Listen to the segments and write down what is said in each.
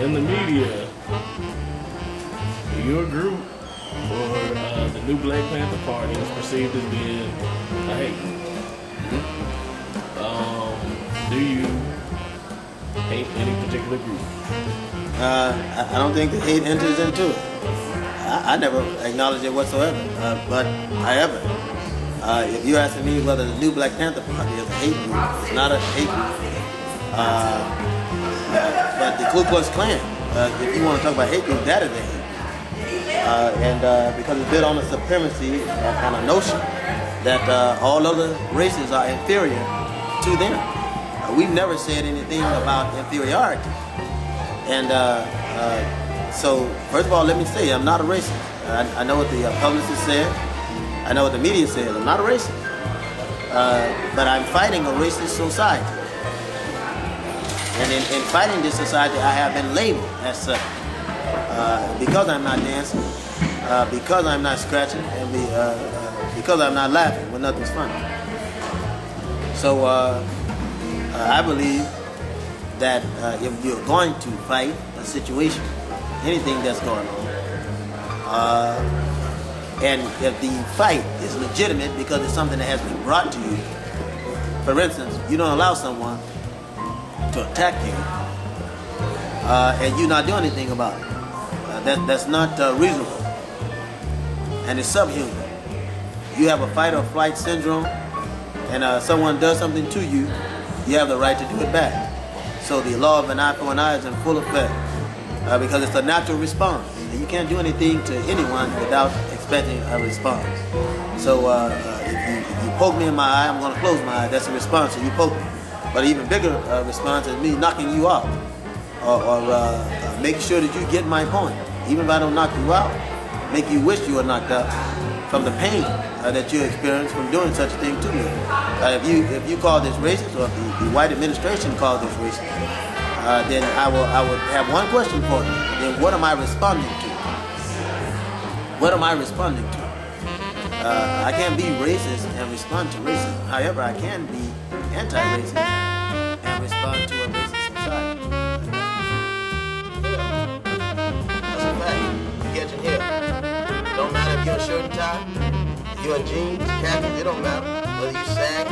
in the media, your group or the new Black Panther Party is perceived as being a hate. Do you hate any particular group? I don't think the hate enters into it. I never acknowledge it whatsoever. But however, if you're asking me whether the new Black Panther Party is a hate group, it's not a hate group. But the Ku Klux Klan, if you want to talk about hate group, that is a hate group. Because it's built on a supremacy, on a notion that all other races are inferior to them. We've never said anything about inferiority. And so, first of all, let me say, I'm not a racist. I know what the publicist said. I know what the media said. I'm not a racist. But I'm fighting a racist society. And in fighting this society, I have been labeled as such. Because I'm not dancing, because I'm not scratching, and because I'm not laughing when nothing's funny. So I believe that if you're going to fight a situation, anything that's going on, and if the fight is legitimate because it's something that has been brought to you, for instance, you don't allow someone to attack you, and you're not doing anything about it. That's not reasonable, and it's subhuman. You have a fight or flight syndrome, and someone does something to you, you have the right to do it back. So the law of an eye for an eye is in full effect, because it's a natural response, and you can't do anything to anyone without expecting a response. So if you poke me in my eye, I'm going to close my eye. That's a response to you poking me. But an even bigger response is me knocking you out, or making sure that you get my point. Even if I don't knock you out, make you wish you were knocked out from the pain that you experience from doing such a thing to me. If you call this racist, or if the white administration called this racist, then I would have one question for you. Then what am I responding to? What am I responding to? I can't be racist and respond to racism. However, I can be anti-racist and respond to a racist society. That's a fact. You're catching here. It don't matter if you're in shirt and tie, if you're in jeans, khakis, it don't matter. Whether you sag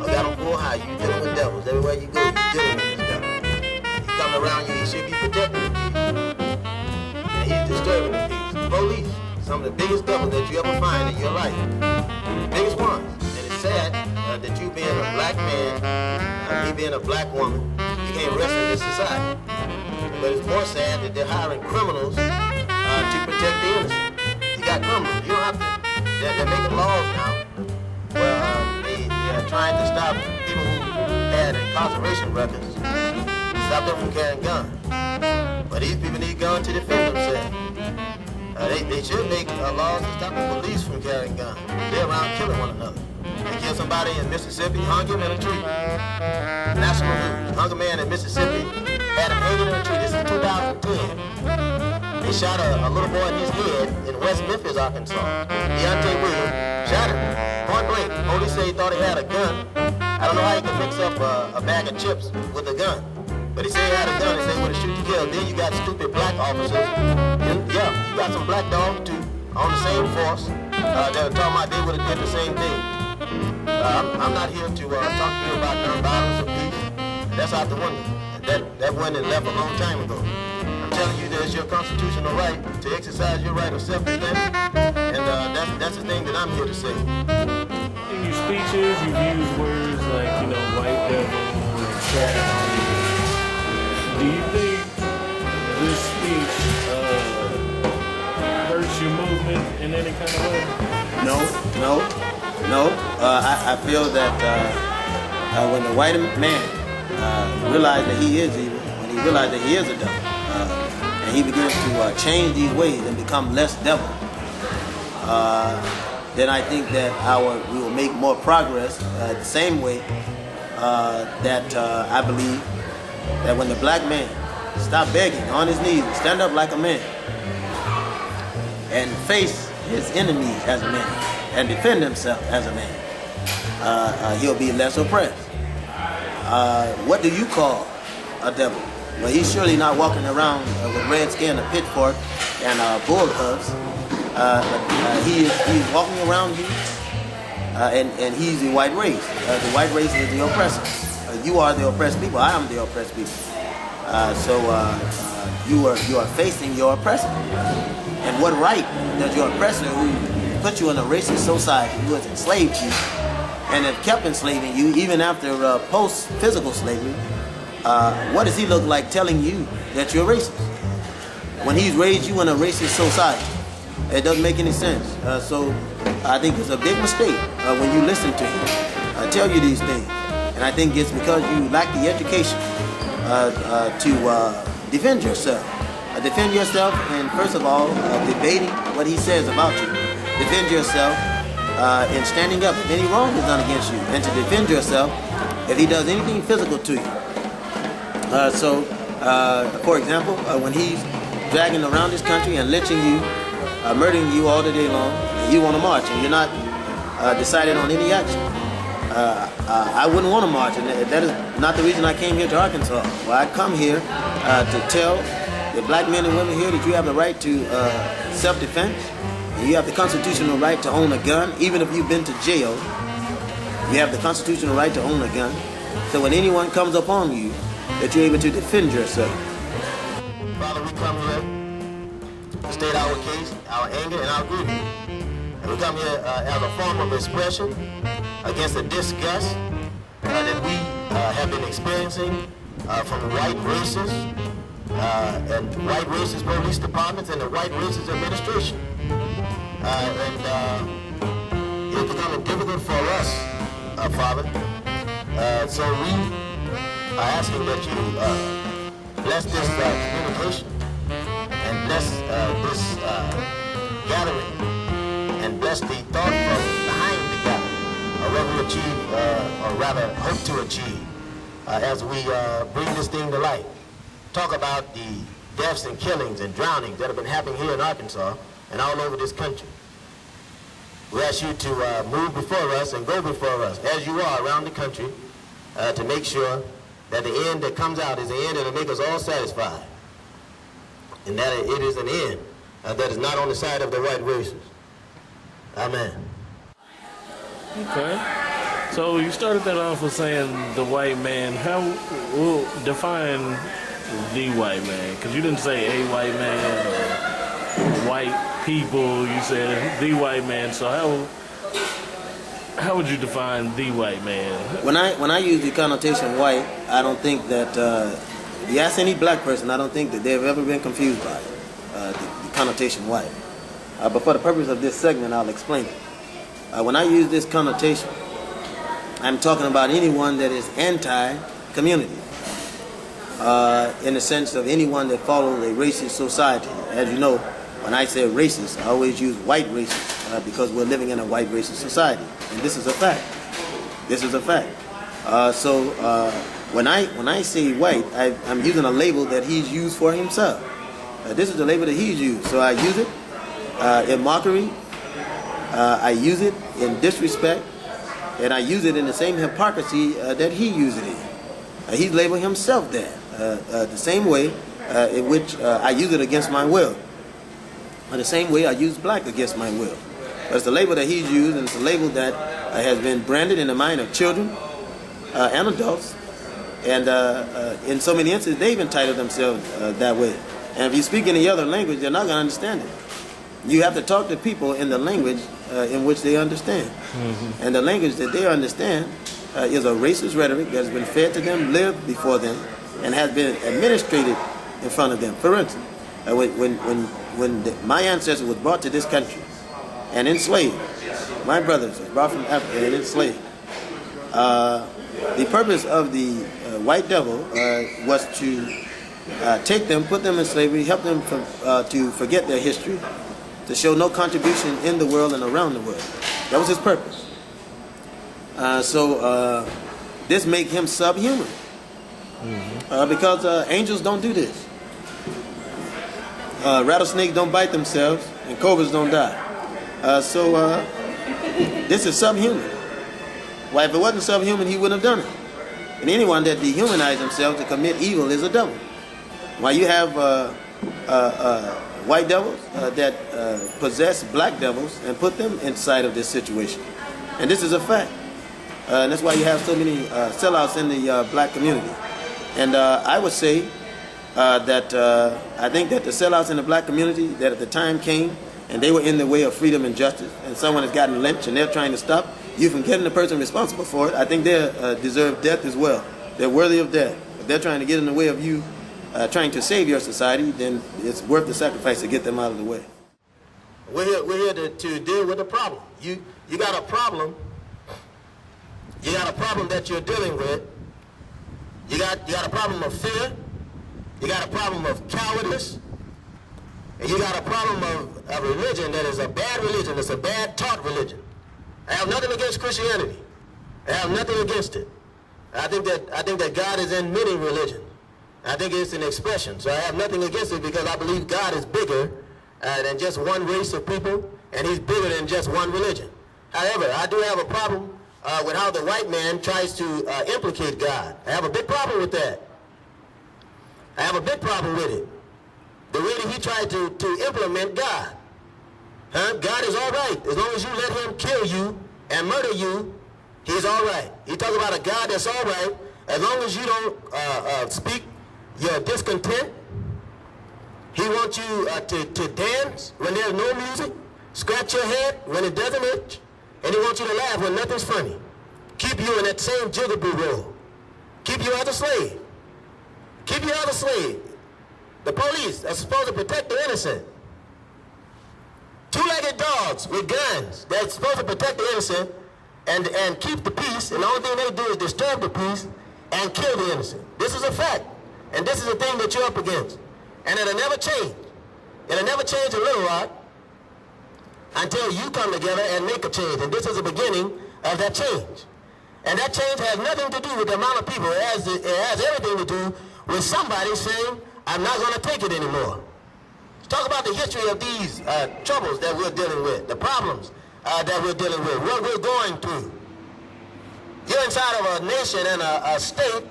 or got on full high, you dealing with devils. Everywhere you go, you're dealing with this devil. He coming around you, he should be protecting the peace. And he's disturbing the peace. The police, some of the biggest devils that you ever find in your life. The biggest ones. And it's sad that you being a black man, me being a black woman, you can't rest in this society. But it's more sad that they're hiring criminals to protect the innocent. You got criminals. You don't have to. They're making laws now where they are trying to stop people who had incarceration records, stop them from carrying guns. But these people need guns to defend themselves. They should make laws to stop the police from carrying guns. They're around killing one another. They killed somebody in Mississippi, hung him in a tree. National news. Hung a man in Mississippi, had him hanging in a tree. This is 2010. They shot a little boy in his head in West Memphis, Arkansas. Deontay Williams shot him, point blank. Police say he thought he had a gun. I don't know how he could mix up a bag of chips with a gun. But he said he had a gun, he said he would have shoot to kill. Then you got stupid black officers. And yeah, you got some black dogs too, on the same force, that are talking about they would have did the same thing. I'm not here to talk to you about nonviolence or peace. That's out the window. That went and left a long time ago. I'm telling you, there's your constitutional right to exercise your right of self-defense, and that's the thing that I'm here to say. In your speeches, you've used words like, white devil and trash. Do you think this speech hurts your movement in any kind of way? No. I feel that when the white man realized that he is evil, when he realized that he is a devil, and he begins to change these ways and become less devil, then I think that we will make more progress the same way that I believe that when the black man stop begging on his knees and stand up like a man and face his enemies as a man and defend himself as a man, he'll be less oppressed. What do you call a devil? Well, he's surely not walking around with red skin, a pitchfork, and bull hooves. He's walking around you, and he's the white race. The white race is the oppressor. You are the oppressed people. I am the oppressed people. You are facing your oppressor. And what right does your oppressor, who put you in a racist society, who has enslaved you, and have kept enslaving you even after post-physical slavery, what does he look like telling you that you're racist? When he's raised you in a racist society, it doesn't make any sense. So I think it's a big mistake when you listen to him tell you these things. And I think it's because you lack the education to defend yourself. Defend yourself, and first of all, debating what he says about you. Defend yourself in standing up if any wrong is done against you, and to defend yourself if he does anything physical to you. For example, when he's dragging around this country and lynching you, murdering you all the day long, and you want to march, and you're not decided on any action. I wouldn't want to march, and that is not the reason I came here to Arkansas. Well, I come here to tell the black men and women here that you have the right to self-defense. You have the constitutional right to own a gun, even if you've been to jail. You have the constitutional right to own a gun. So when anyone comes upon you, that you're able to defend yourself. Father, we come here to state our case, our anger, and our grievance. And we come here as a form of expression against the disgust that we have been experiencing from white racists and white racist police departments and the white racist administration. It's becoming difficult for us, Father. So we are asking that you bless this communication and bless this gathering and bless the thought behind the gathering, what we achieve, or rather hope to achieve, as we bring this thing to light. Talk about the deaths and killings and drownings that have been happening here in Arkansas and all over this country. We ask you to move before us and go before us, as you are around the country, to make sure that the end that comes out is the end that will make us all satisfied, and that it is an end that is not on the side of the white races. Amen. Okay. So you started that off with saying the white man. How will define the white man? Because you didn't say a white man or white people. You said the white man. So how would you define the white man? When I use the connotation white, I don't think that you ask any black person, I don't think that they've ever been confused by it, the connotation white. But for the purpose of this segment, I'll explain it. When I use this connotation, I'm talking about anyone that is anti-community, in the sense of anyone that follows a racist society. As you know, when I say racist, I always use white racist because we're living in a white racist society, and this is a fact. This is a fact. When I say white, I'm using a label that he's used for himself. This is the label that he's used, so I use it in mockery. I use it in disrespect, and I use it in the same hypocrisy that he used it in. He's labeled himself that, the same way in which I use it against my will. The same way I use black against my will. But it's the label that he's used, and it's a label that has been branded in the mind of children and adults. And in so many instances, they've entitled themselves that way. And if you speak any other language, they're not going to understand it. You have to talk to people in the language in which they understand. Mm-hmm. And the language that they understand is a racist rhetoric that has been fed to them, lived before them, and has been administrated in front of them. For instance, when my ancestor was brought to this country and enslaved, my brothers were brought from Africa and enslaved. The purpose of the white devil was to take them, put them in slavery, help them to forget their history, to show no contribution in the world and around the world. That was his purpose. This makes him subhuman. Mm-hmm. Because angels don't do this. Rattlesnakes don't bite themselves, and cobras don't die. This is subhuman. Why, if it wasn't subhuman, he wouldn't have done it. And anyone that dehumanizes himself to commit evil is a devil. Why you have white devils that possess black devils and put them inside of this situation. And this is a fact. And that's why you have so many sellouts in the black community. And I would say that I think that the sellouts in the black community, that at the time came and they were in the way of freedom and justice, and someone has gotten lynched and they're trying to stop you from getting the person responsible for it, I think they deserve death as well. They're worthy of death. If they're trying to get in the way of you trying to save your society, then it's worth the sacrifice to get them out of the way. We're here to deal with the problem. You got a problem. You got a problem that you're dealing with. You got a problem of fear. You got a problem of cowardice. And you got a problem of a religion that is a bad religion. It's a bad taught religion. I have nothing against Christianity. I have nothing against it. I think that God is in many religions. I think it's an expression. So I have nothing against it because I believe God is bigger than just one race of people, and he's bigger than just one religion. However, I do have a problem with how the white man tries to implicate God. I have a big problem with that. I have a big problem with it. The way that he tried to implement God. God is all right. As long as you let him kill you and murder you, he's all right. He talks about a God that's all right. As long as you don't speak your discontent, he wants you to dance when there's no music, scratch your head when it doesn't itch, and he wants you to laugh when nothing's funny. Keep you in that same jigaboo role. Keep you as a slave. Keep you as a slave. The police are supposed to protect the innocent. Two-legged dogs with guns, they're supposed to protect the innocent and keep the peace, and the only thing they do is disturb the peace and kill the innocent. This is a fact, and this is the thing that you're up against. And it'll never change. It'll never change in Little Rock until you come together and make a change, and this is the beginning of that change. And that change has nothing to do with the amount of people. It has everything to do with somebody saying, I'm not going to take it anymore. Let's talk about the history of these troubles that we're dealing with, the problems that we're dealing with, what we're going through. You're inside of a nation and a state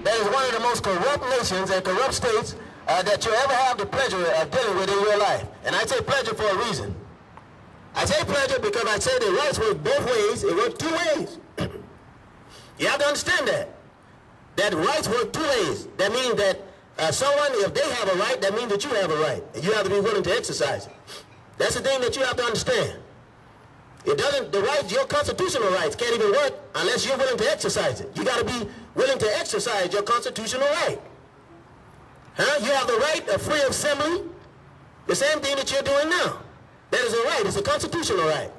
that is one of the most corrupt nations and corrupt states that you ever have the pleasure of dealing with in your life. And I say pleasure for a reason. I say pleasure because I say the rights work both ways. It works two ways. You have to understand that rights work two ways. That means that someone, if they have a right, that means that you have a right. And you have to be willing to exercise it. That's the thing that you have to understand. It doesn't, the rights, your constitutional rights can't even work unless you're willing to exercise it. You got to be willing to exercise your constitutional right. You have the right of free assembly, the same thing that you're doing now. That is a right. It's a constitutional right.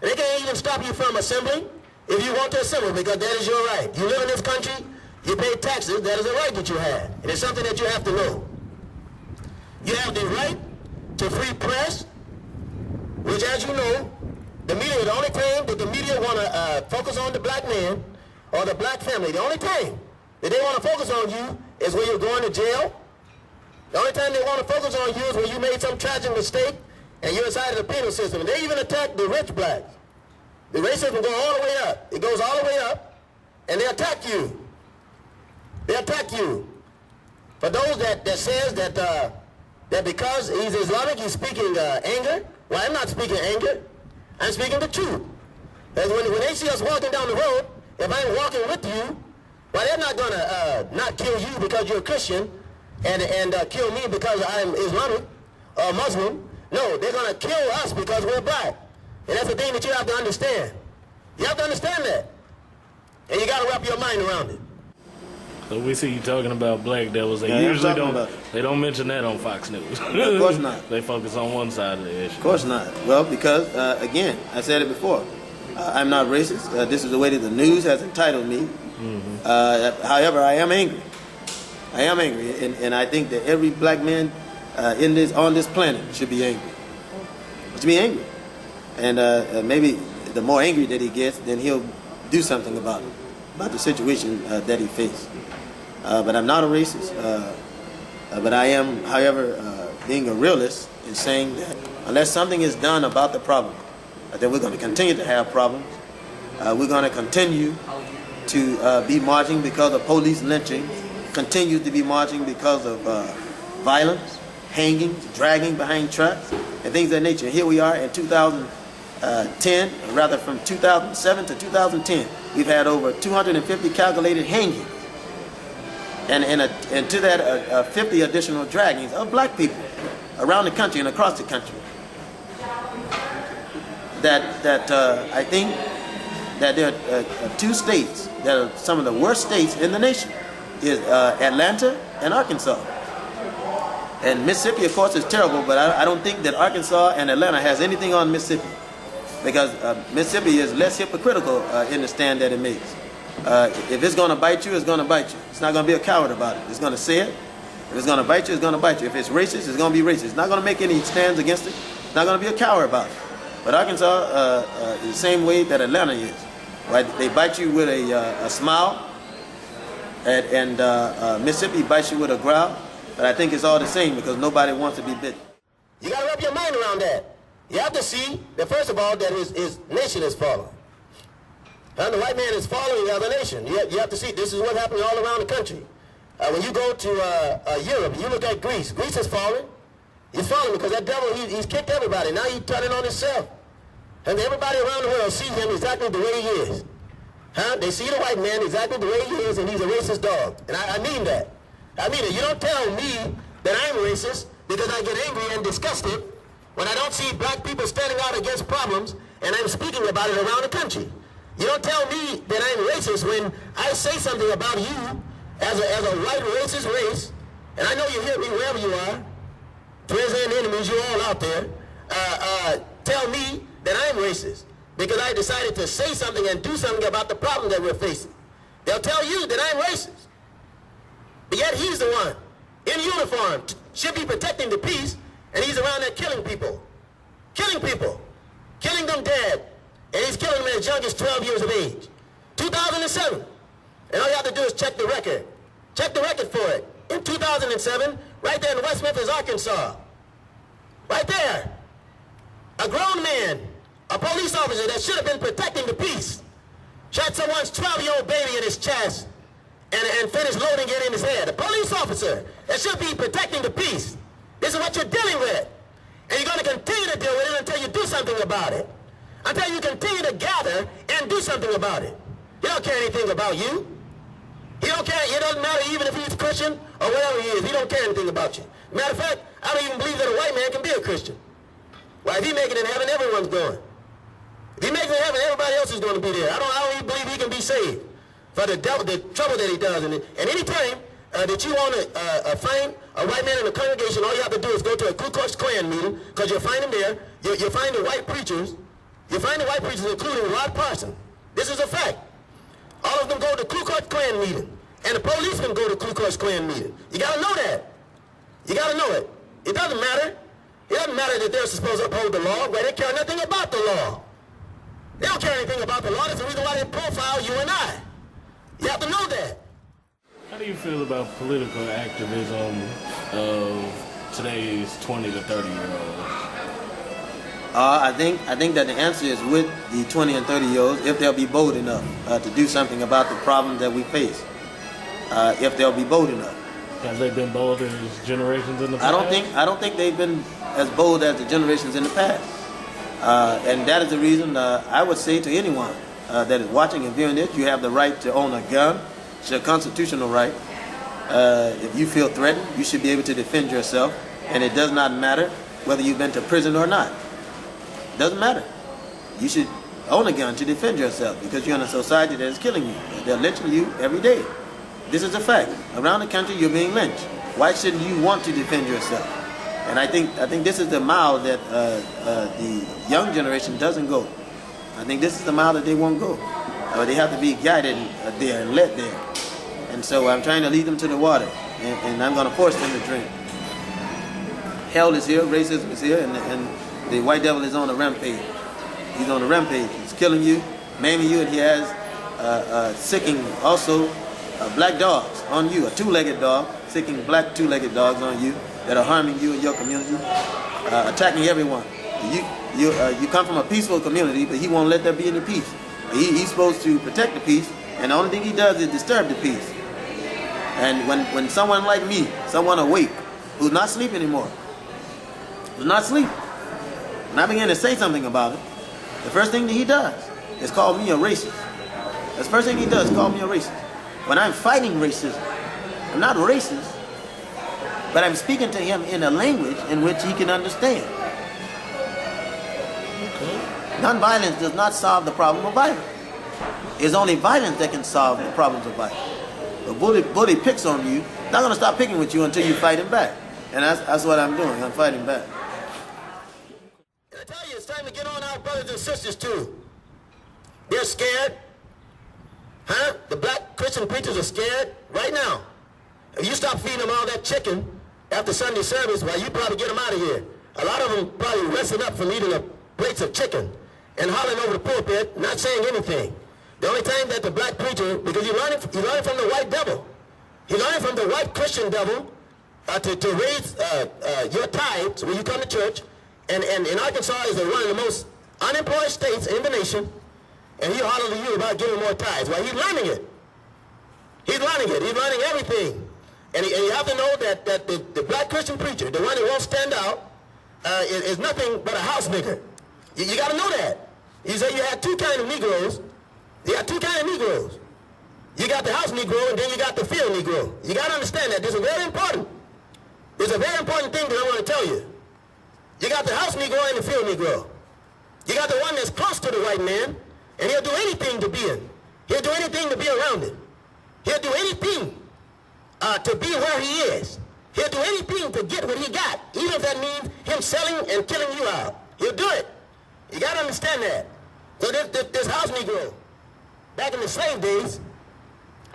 And they can't even stop you from assembling if you want to assemble, because that is your right. You live in this country, you pay taxes, that is a right that you have. And it's something that you have to know. You have the right to free press, which, as you know, the media, the only time that the media want to focus on the black man or the black family, the only time that they want to focus on you is when you're going to jail. The only time they want to focus on you is when you made some tragic mistake and you're inside of the penal system. And they even attack the rich blacks. The racism goes all the way up. It goes all the way up, and they attack you. They attack you. For those that says that because he's Islamic, he's speaking anger. Well, I'm not speaking anger. I'm speaking the truth. Because when they see us walking down the road, if I'm walking with you, well, they're not going to not kill you because you're a Christian and kill me because I'm Islamic or Muslim. No, they're going to kill us because we're black. And that's the thing that you have to understand. You have to understand that. And you got to wrap your mind around it. So we see you talking about black devils. They usually don't mention that on Fox News. Of course not. They focus on one side of the issue. Of course not. Well, because, again, I said it before. I'm not racist. This is the way that the news has entitled me. Mm-hmm. However, I am angry. I am angry. And I think that every black man on this planet should be angry. Should be angry. And maybe the more angry that he gets, then he'll do something about it, about the situation that he faced. But I'm not a racist. But I am, however, being a realist in saying that unless something is done about the problem, then we're going to continue to have problems. We're going to continue to be marching because of police lynching, continue to be marching because of violence, hangings, dragging behind trucks, and things of that nature. Here we are in 2010, or rather from 2007 to 2010, we've had over 250 calculated hangings, and to that 50 additional draggings of black people around the country and across the country. I think that there are two states that are some of the worst states in the nation, is Atlanta and Arkansas. And Mississippi, of course, is terrible, but I don't think that Arkansas and Atlanta has anything on Mississippi, because Mississippi is less hypocritical in the stand that it makes. If it's going to bite you, it's going to bite you. It's not going to be a coward about it. It's going to say it. If it's going to bite you, it's going to bite you. If it's racist, it's going to be racist. It's not going to make any stands against it. It's not going to be a coward about it. But Arkansas is the same way that Atlanta is. Right? They bite you with a smile, and Mississippi bites you with a growl. But I think it's all the same, because nobody wants to be bitten. You got to wrap your mind around that. You have to see that, first of all, that his nation is falling. And the white man is following the other nation. You have to see this is what's happening all around the country. When you go to Europe, you look at Greece. Greece is falling. He's falling because that devil, he's kicked everybody. Now he's turning on himself. And everybody around the world see him exactly the way he is. They see the white man exactly the way he is, and he's a racist dog. And I mean that. I mean it. You don't tell me that I'm racist because I get angry and disgusted when I don't see black people standing out against problems and I'm speaking about it around the country. You don't tell me that I'm racist when I say something about you as a white racist race, and I know you hear me wherever you are, friends and enemies, you're all out there, tell me that I'm racist because I decided to say something and do something about the problem that we're facing. They'll tell you that I'm racist. But yet he's the one, in uniform, should be protecting the peace, and he's around there killing people, killing them dead, and he's killing them as young as 12 years of age. 2007, and all you have to do is check the record. Check the record for it. In 2007, right there in West Memphis, Arkansas, right there, a grown man, a police officer that should have been protecting the peace, shot someone's 12-year-old baby in his chest, and finished loading it in his head. A police officer that should be protecting the peace. This is what you're dealing with. And you're going to continue to deal with it until you do something about it. Until you continue to gather and do something about it. He don't care anything about you. He don't care. It doesn't matter even if he's Christian or whatever he is. He don't care anything about you. Matter of fact, I don't even believe that a white man can be a Christian. Well, if he make it in heaven, everyone's going. If he makes it in heaven, everybody else is going to be there. I don't even believe he can be saved for the trouble that he does. And any time that you want to find a white man in the congregation, all you have to do is go to a Ku Klux Klan meeting, because you'll find him there. You'll find the white preachers. You'll find the white preachers, including Rod Parson. This is a fact. All of them go to Ku Klux Klan meeting, and the policemen go to Ku Klux Klan meeting. You got to know that. You got to know it. It doesn't matter. It doesn't matter that they're supposed to uphold the law, but they care nothing about the law. They don't care anything about the law. That's the reason why they profile you and I. You have to know that. How do you feel about political activism of today's 20 to 30-year-olds? I think that the answer is with the 20 and 30-year-olds, if they'll be bold enough to do something about the problems that we face. If they'll be bold enough. Have they been bold as generations in the past? I don't think they've been as bold as the generations in the past. And that is the reason I would say to anyone that is watching and viewing this, you have the right to own a gun. It's your constitutional right. If you feel threatened, you should be able to defend yourself. And it does not matter whether you've been to prison or not. It doesn't matter. You should own a gun to defend yourself, because you're in a society that is killing you. They're lynching you every day. This is a fact. Around the country, you're being lynched. Why shouldn't you want to defend yourself? And I think this is the mile that the young generation doesn't go. I think this is the mile that they won't go. They have to be guided there and led there. And so I'm trying to lead them to the water, and I'm going to force them to drink. Hell is here, racism is here, and the white devil is on a rampage. He's on a rampage. He's killing you, maiming you, and he has sicking also black dogs on you, a two-legged dog, sicking black two-legged dogs on you that are harming you and your community, attacking everyone. You come from a peaceful community, but he won't let there be any peace. He's supposed to protect the peace, and the only thing he does is disturb the peace. And when someone like me, someone awake, who's not asleep anymore. Who's not asleep. And I began to say something about it. The first thing that he does is call me a racist. That's the first thing he does, call me a racist. When I'm fighting racism, I'm not racist, but I'm speaking to him in a language in which he can understand. Nonviolence does not solve the problem of violence. It's only violence that can solve the problems of violence. A bully picks on you, not going to stop picking with you until you fight him back. And that's what I'm doing. I'm fighting back. I tell you, it's time to get on our brothers and sisters too. They're scared. Huh? The black Christian preachers are scared right now. If you stop feeding them all that chicken after Sunday service, well, you probably get them out of here. A lot of them probably resting up from eating plates of chicken and hollering over the pulpit, not saying anything. The only time that the black preacher, because he learned it from the white devil. He learned it from the white Christian devil to raise your tithes when you come to church. And in Arkansas is one of the most unemployed states in the nation. And he hollers to you about giving more tithes. Well, he's learning it. He's learning it. He's learning everything. And you have to know that the black Christian preacher, the one that won't stand out, is nothing but a house nigger. You got to know that. You say you have two kinds of Negroes. You got two kinds of Negroes. You got the house Negro and then you got the field Negro. You got to understand that. This is very important. There's a very important thing that I want to tell you. You got the house Negro and the field Negro. You got the one that's close to the white man, and he'll do anything to be in. He'll do anything to be around him. He'll do anything to be where he is. He'll do anything to get what he got, even if that means him selling and killing you out. He'll do it. You got to understand that. So this house Negro, back in the slave days,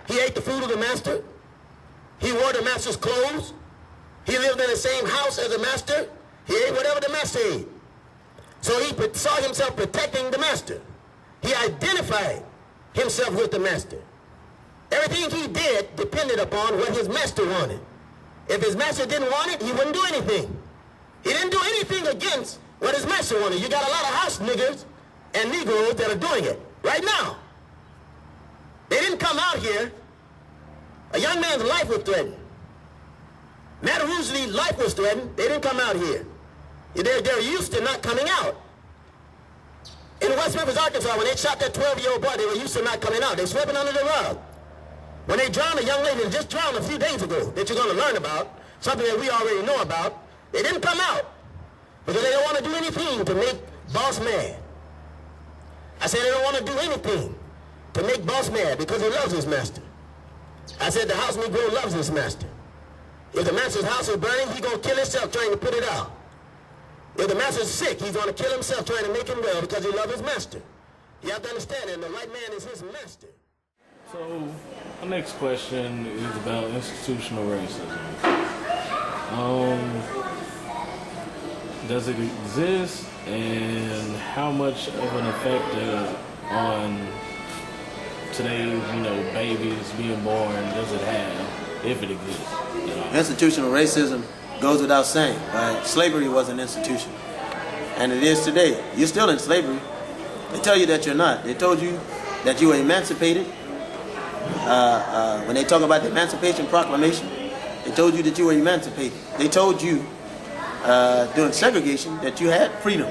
he ate the food of the master. He wore the master's clothes. He lived in the same house as the master. He ate whatever the master ate. So he saw himself protecting the master. He identified himself with the master. Everything he did depended upon what his master wanted. If his master didn't want it, he wouldn't do anything. He didn't do anything against what his master wanted. You got a lot of house niggers and Negroes that are doing it right now. They didn't come out here. A young man's life was threatened. ROUGELEY's life was threatened. They didn't come out here. They're used to not coming out. In West Memphis, Arkansas, when they shot that 12-year-old boy, they were used to not coming out. They swept it under the rug. When they drowned a young lady that just drowned a few days ago, that you're going to learn about, something that we already know about, they didn't come out because they don't want to do anything to make boss mad. I said they don't want to do anything to make boss mad because he loves his master. I said the house Negro loves his master. If the master's house is burning, he's going to kill himself trying to put it out. If the master's sick, he's going to kill himself trying to make him well because he loves his master. You have to understand that the white man is his master. So, my next question is about institutional racism. Does it exist, and how much of an effect on today's, babies being born does it have, if it exists? Institutional racism goes without saying, right? Slavery was an institution, and it is today. You're still in slavery. They tell you that you're not. They told you that you were emancipated. When they talk about the Emancipation Proclamation, they told you that you were emancipated. They told you during segregation that you had freedom.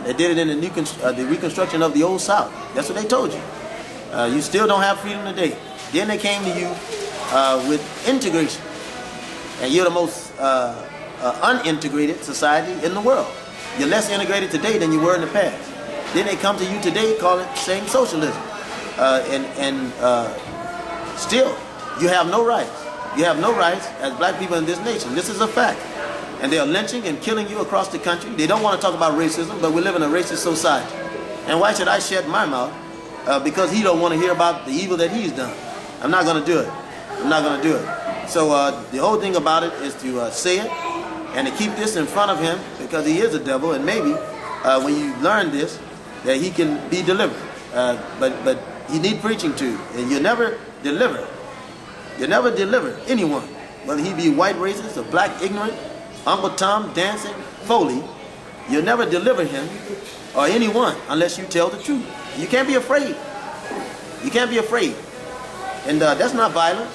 They did it in the reconstruction of the Old South. That's what they told you. You still don't have freedom today. Then they came to you with integration. And you're the most unintegrated society in the world. You're less integrated today than you were in the past. Then they come to you today, saying socialism. Still, you have no rights. You have no rights as black people in this nation. This is a fact. And they are lynching and killing you across the country. They don't want to talk about racism, but we live in a racist society. And why should I shut my mouth? Because he don't want to hear about the evil that he's done. I'm not going to do it. I'm not going to do it. So the whole thing about it is to say it and to keep this in front of him, because he is a devil, and maybe when you learn this, that he can be delivered. But you need preaching too, and you never deliver. You never deliver anyone, whether he be white racist or black ignorant, Uncle Tom, dancing, Foley. You'll never deliver him or anyone unless you tell the truth. You can't be afraid. You can't be afraid. And that's not violence.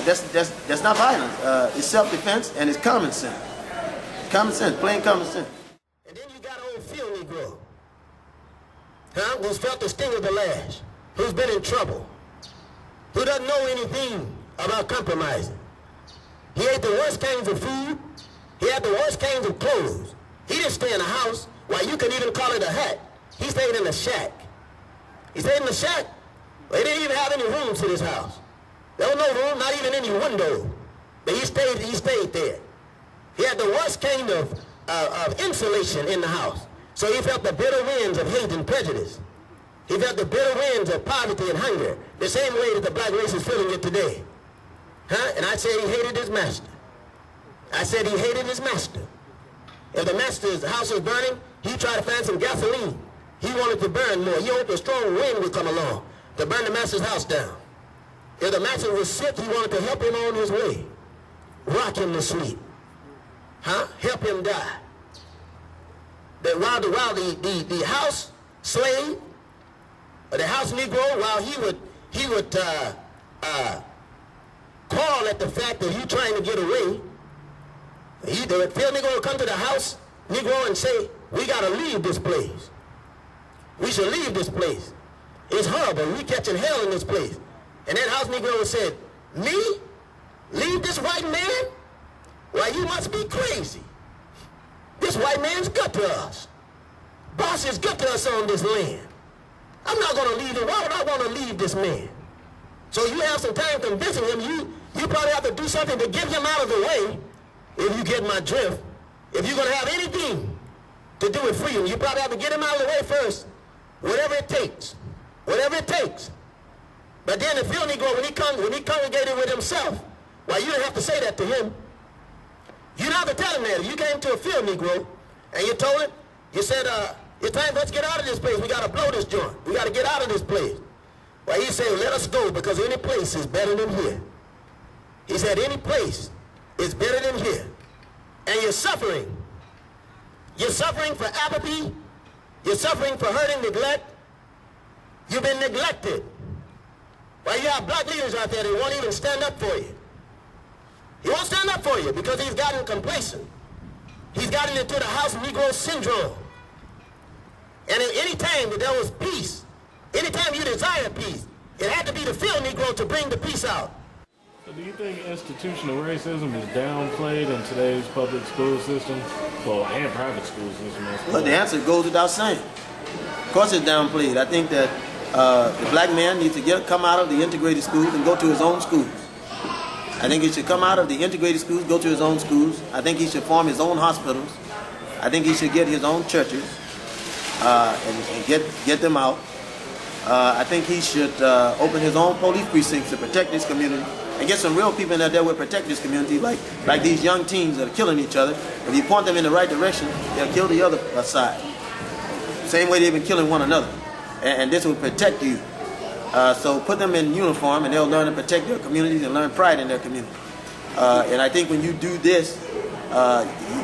That's not violence. It's self-defense and it's common sense. Common sense, plain common sense. And then you got an old field Negro, who's felt the sting of the lash, who's been in trouble, who doesn't know anything about compromising. He ate the worst kinds of food. He had the worst kinds of clothes. He didn't stay in a house. Why, you can even call it a hut. He stayed in a shack. He stayed in the shack. They didn't even have any rooms to this house. There was no room, not even any window. But he stayed there. He had the worst kind of insulation in the house. So he felt the bitter winds of hate and prejudice. He felt the bitter winds of poverty and hunger, the same way that the black race is feeling it today. And I said he hated his master. I said he hated his master. If the master's house was burning, he tried to find some gasoline. He wanted to burn more. He hoped a strong wind would come along to burn the master's house down. If the master was sick, he wanted to help him on his way. Rock him to sleep. Help him die. That while the house slave, or the house Negro, while he would call at the fact that you trying to get away, the field Negro would come to the house Negro and say, we got to leave this place. We should leave this place. It's horrible. We catching hell in this place. And that house Negro would say, me? Leave this white man? Why, you must be crazy. This white man's good to us. Boss is good to us on this land. I'm not going to leave him. Why would I want to leave this man? So you have some time convincing him. You probably have to do something to get him out of the way, if you get my drift. If you're going to have anything to do with freedom, you probably have to get him out of the way first. Whatever it takes. Whatever it takes. But then the field Negro, when he congregated with himself, well, you didn't have to say that to him. You don't have to tell him that. If you came to a field Negro and you told him, you said, it's time for us to get out of this place. We got to blow this joint. We got to get out of this place. Well, he said, let us go, because any place is better than here. He said, any place is better than here. And you're suffering. You're suffering for apathy. You're suffering for hurt and neglect. You've been neglected. Well, you have black leaders out there that won't even stand up for you. He won't stand up for you because he's gotten complacent. He's gotten into the house Negro syndrome. And at any time that there was peace, any time you desired peace, it had to be the field Negro to bring the peace out. So do you think institutional racism is downplayed in today's public school system? Well, and private school system as well? But the answer goes without saying. Of course it's downplayed. I think that the black man needs to come out of the integrated schools and go to his own schools. I think he should come out of the integrated schools, go to his own schools. I think he should form his own hospitals. I think he should get his own churches and get them out. I think he should open his own police precincts to protect his community and get some real people in there that will protect this community, like these young teens that are killing each other. If you point them in the right direction, they'll kill the other side. Same way they've been killing one another. And this will protect you. So put them in uniform and they'll learn to protect their communities and learn pride in their community. And I think when you do this,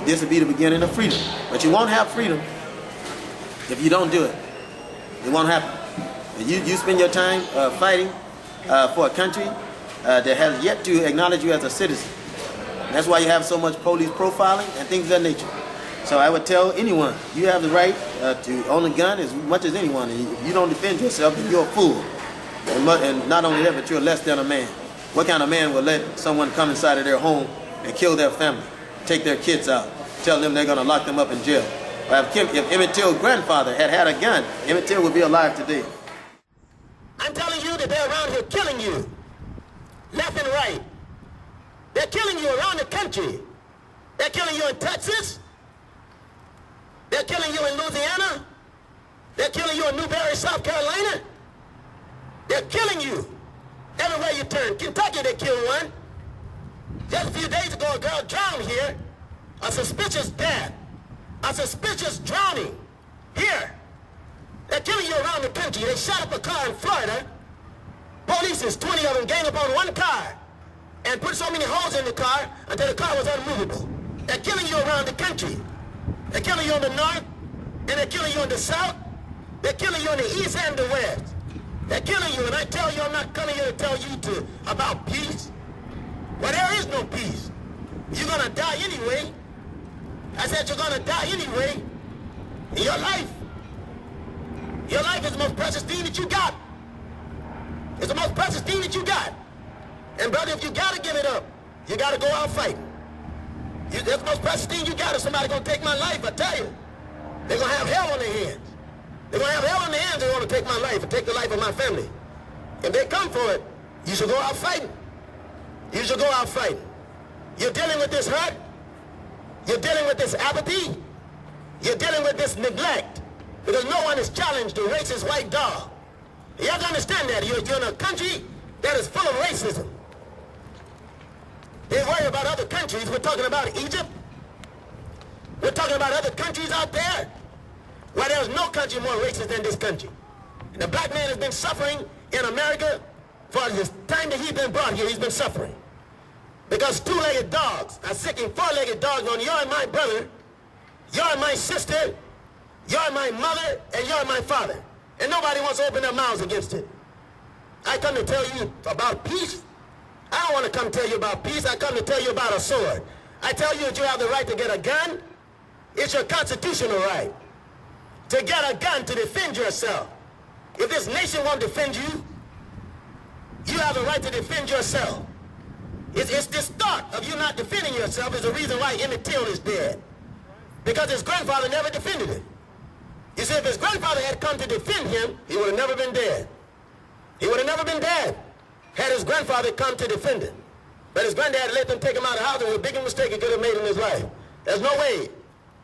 this will be the beginning of freedom. But you won't have freedom if you don't do it. It won't happen. You spend your time fighting for a country that has yet to acknowledge you as a citizen. And that's why you have so much police profiling and things of that nature. So I would tell anyone, you have the right to own a gun as much as anyone. And if you don't defend yourself, then you're a fool. And not only that, but you're less than a man. What kind of man will let someone come inside of their home and kill their family, take their kids out, tell them they're going to lock them up in jail? If Emmett Till's grandfather had a gun, Emmett Till would be alive today. I'm telling you that they're around here killing you, left and right. They're killing you around the country. They're killing you in Texas. They're killing you in Louisiana. They're killing you in Newberry, South Carolina. They're killing you everywhere you turn. Kentucky, they killed one. Just a few days ago, a girl drowned here. A suspicious death. A suspicious drowning. Here. They're killing you around the country. They shot up a car in Florida. Police, 20 of them, gang up on one car and put so many holes in the car until the car was unmovable. They're killing you around the country. They're killing you in the north, and they're killing you in the south. They're killing you in the east and the west. They're killing you, and I tell you, I'm not coming here to tell you about peace. Well, there is no peace. You're going to die anyway. I said you're going to die anyway. In your life is the most precious thing that you got. It's the most precious thing that you got. And brother, if you got to give it up, you got to go out fighting. That's the most precious thing you got. If somebody's going to take my life, I tell you, they're going to have hell on their hands. They're going to have hell on their hands. They want to take my life and take the life of my family. If they come for it, you should go out fighting. You should go out fighting. You're dealing with this hurt. You're dealing with this apathy. You're dealing with this neglect. Because no one has challenged the racist white dog. You have to understand that. You're in a country that is full of racism. They worry about other countries. We're talking about Egypt. We're talking about other countries out there where there's no country more racist than this country. And the black man has been suffering in America for the time that he's been brought here. He's been suffering. Because two-legged dogs are sicking four-legged dogs on you and my brother, you and my sister, you and my mother, and you and my father. And nobody wants to open their mouths against it. I come to tell you about peace. I don't want to come tell you about peace. I come to tell you about a sword. I tell you that you have the right to get a gun. It's your constitutional right to get a gun to defend yourself. If this nation won't defend you, you have the right to defend yourself. It's this thought of you not defending yourself is the reason why Emmett Till is dead. Because his grandfather never defended him. You see, if his grandfather had come to defend him, he would have never been dead. He would have never been dead had his grandfather come to defend him. But his granddad let them take him out of the house. It was the biggest mistake he could have made in his life. There's no way,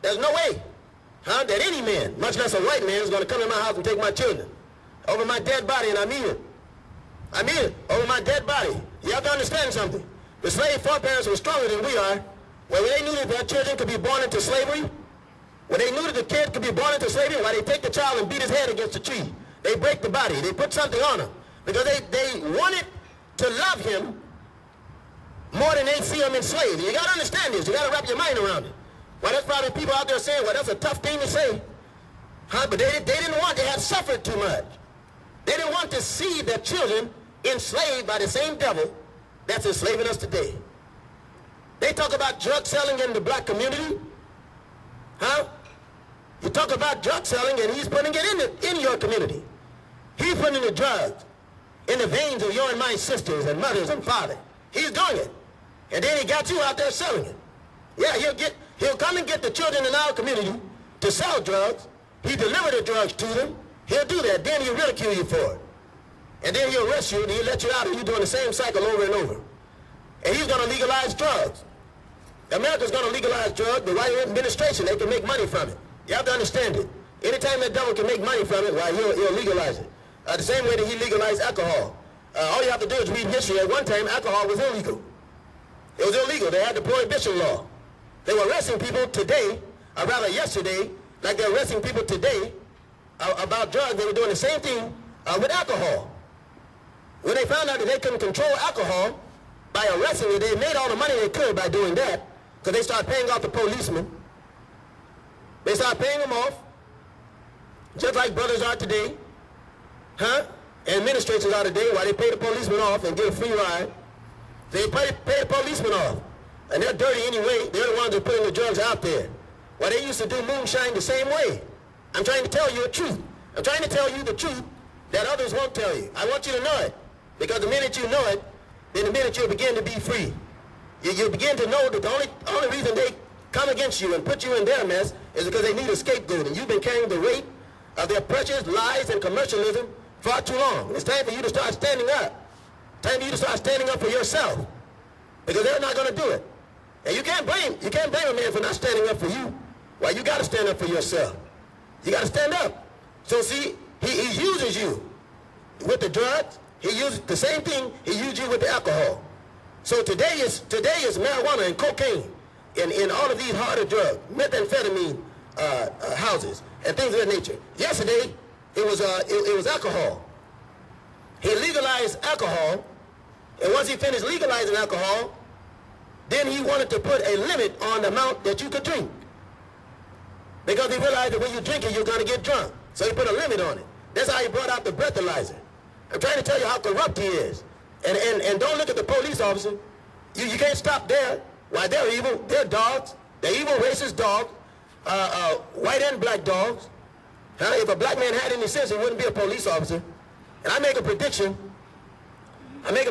that any man, much less a white man, is going to come in my house and take my children over my dead body, and I mean it. I mean it, over my dead body. You have to understand something. The slave foreparents were stronger than we are. When they knew that their children could be born into slavery, when they knew that the kid could be born into slavery, why they take the child and beat his head against a tree. They break the body. They put something on him. Because they wanted to love him more than they see him enslaved. You got to understand this. You got to wrap your mind around it. Well, there's probably people out there saying, well, that's a tough thing to say. But they didn't want, they had suffered too much. They didn't want to see their children enslaved by the same devil that's enslaving us today. They talk about drug selling in the black community. You talk about drug selling and he's putting it in your community. He's putting the drugs in the veins of your and my sisters and mothers and fathers. He's doing it. And then he got you out there selling it. Yeah, he'll come and get the children in our community to sell drugs. He deliver the drugs to them. He'll do that. Then he'll ridicule you for it. And then he'll arrest you and he'll let you out and you're doing the same cycle over and over. And he's going to legalize drugs. America's going to legalize drugs. The white administration, they can make money from it. You have to understand it. Anytime that devil can make money from it, well, he'll legalize it. The same way that he legalized alcohol. All you have to do is read history. At one time, alcohol was illegal. It was illegal. They had the prohibition law. They were arresting people today, or rather yesterday, like they're arresting people today about drugs. They were doing the same thing with alcohol. When they found out that they couldn't control alcohol by arresting it, they made all the money they could by doing that, because they started paying off the policemen. They started paying them off, just like brothers are today, and administrators are today, while they pay the policemen off and get a free ride. They pay the policemen off. And they're dirty anyway. They're the ones that are putting the drugs out there. Well, they used to do moonshine the same way. I'm trying to tell you the truth. I'm trying to tell you the truth that others won't tell you. I want you to know it. Because the minute you know it, then the minute you'll begin to be free. You'll begin to know that the only reason they come against you and put you in their mess is because they need a scapegoat. And you've been carrying the weight of their pressures, lies, and commercialism far too long. It's time for you to start standing up. Time for you to start standing up for yourself. Because they're not going to do it. And you can't blame a man for not standing up for you. Well, you got to stand up for yourself. You got to stand up. So see, he uses you with the drugs. He uses the same thing he used you with the alcohol. So today is marijuana and cocaine in all of these harder drugs, methamphetamine houses and things of that nature. Yesterday it was alcohol. He legalized alcohol, and once he finished legalizing alcohol, then he wanted to put a limit on the amount that you could drink. Because he realized that when you drink it, you're going to get drunk. So he put a limit on it. That's how he brought out the breathalyzer. I'm trying to tell you how corrupt he is. And don't look at the police officer You can't stop there. Why, they're evil. They're dogs. They're evil, racist dogs. White and black dogs. If a black man had any sense, he wouldn't be a police officer. And I make a prediction. Only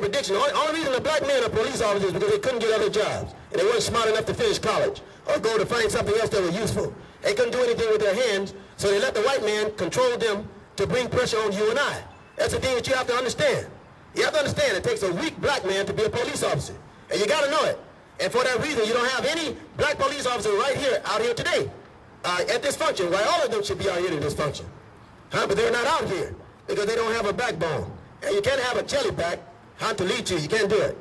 reason the black men are police officers is because they couldn't get other jobs. And they weren't smart enough to finish college or go to find something else that was useful. They couldn't do anything with their hands, so they let the white man control them to bring pressure on you and I. That's the thing that you have to understand. You have to understand it takes a weak black man to be a police officer. And you got to know it. And for that reason, you don't have any black police officer right here, out here today, at this function. Why, all of them should be out here at this function. But they're not out here because they don't have a backbone. And you can't have a jellyback to lead you. You can't do it.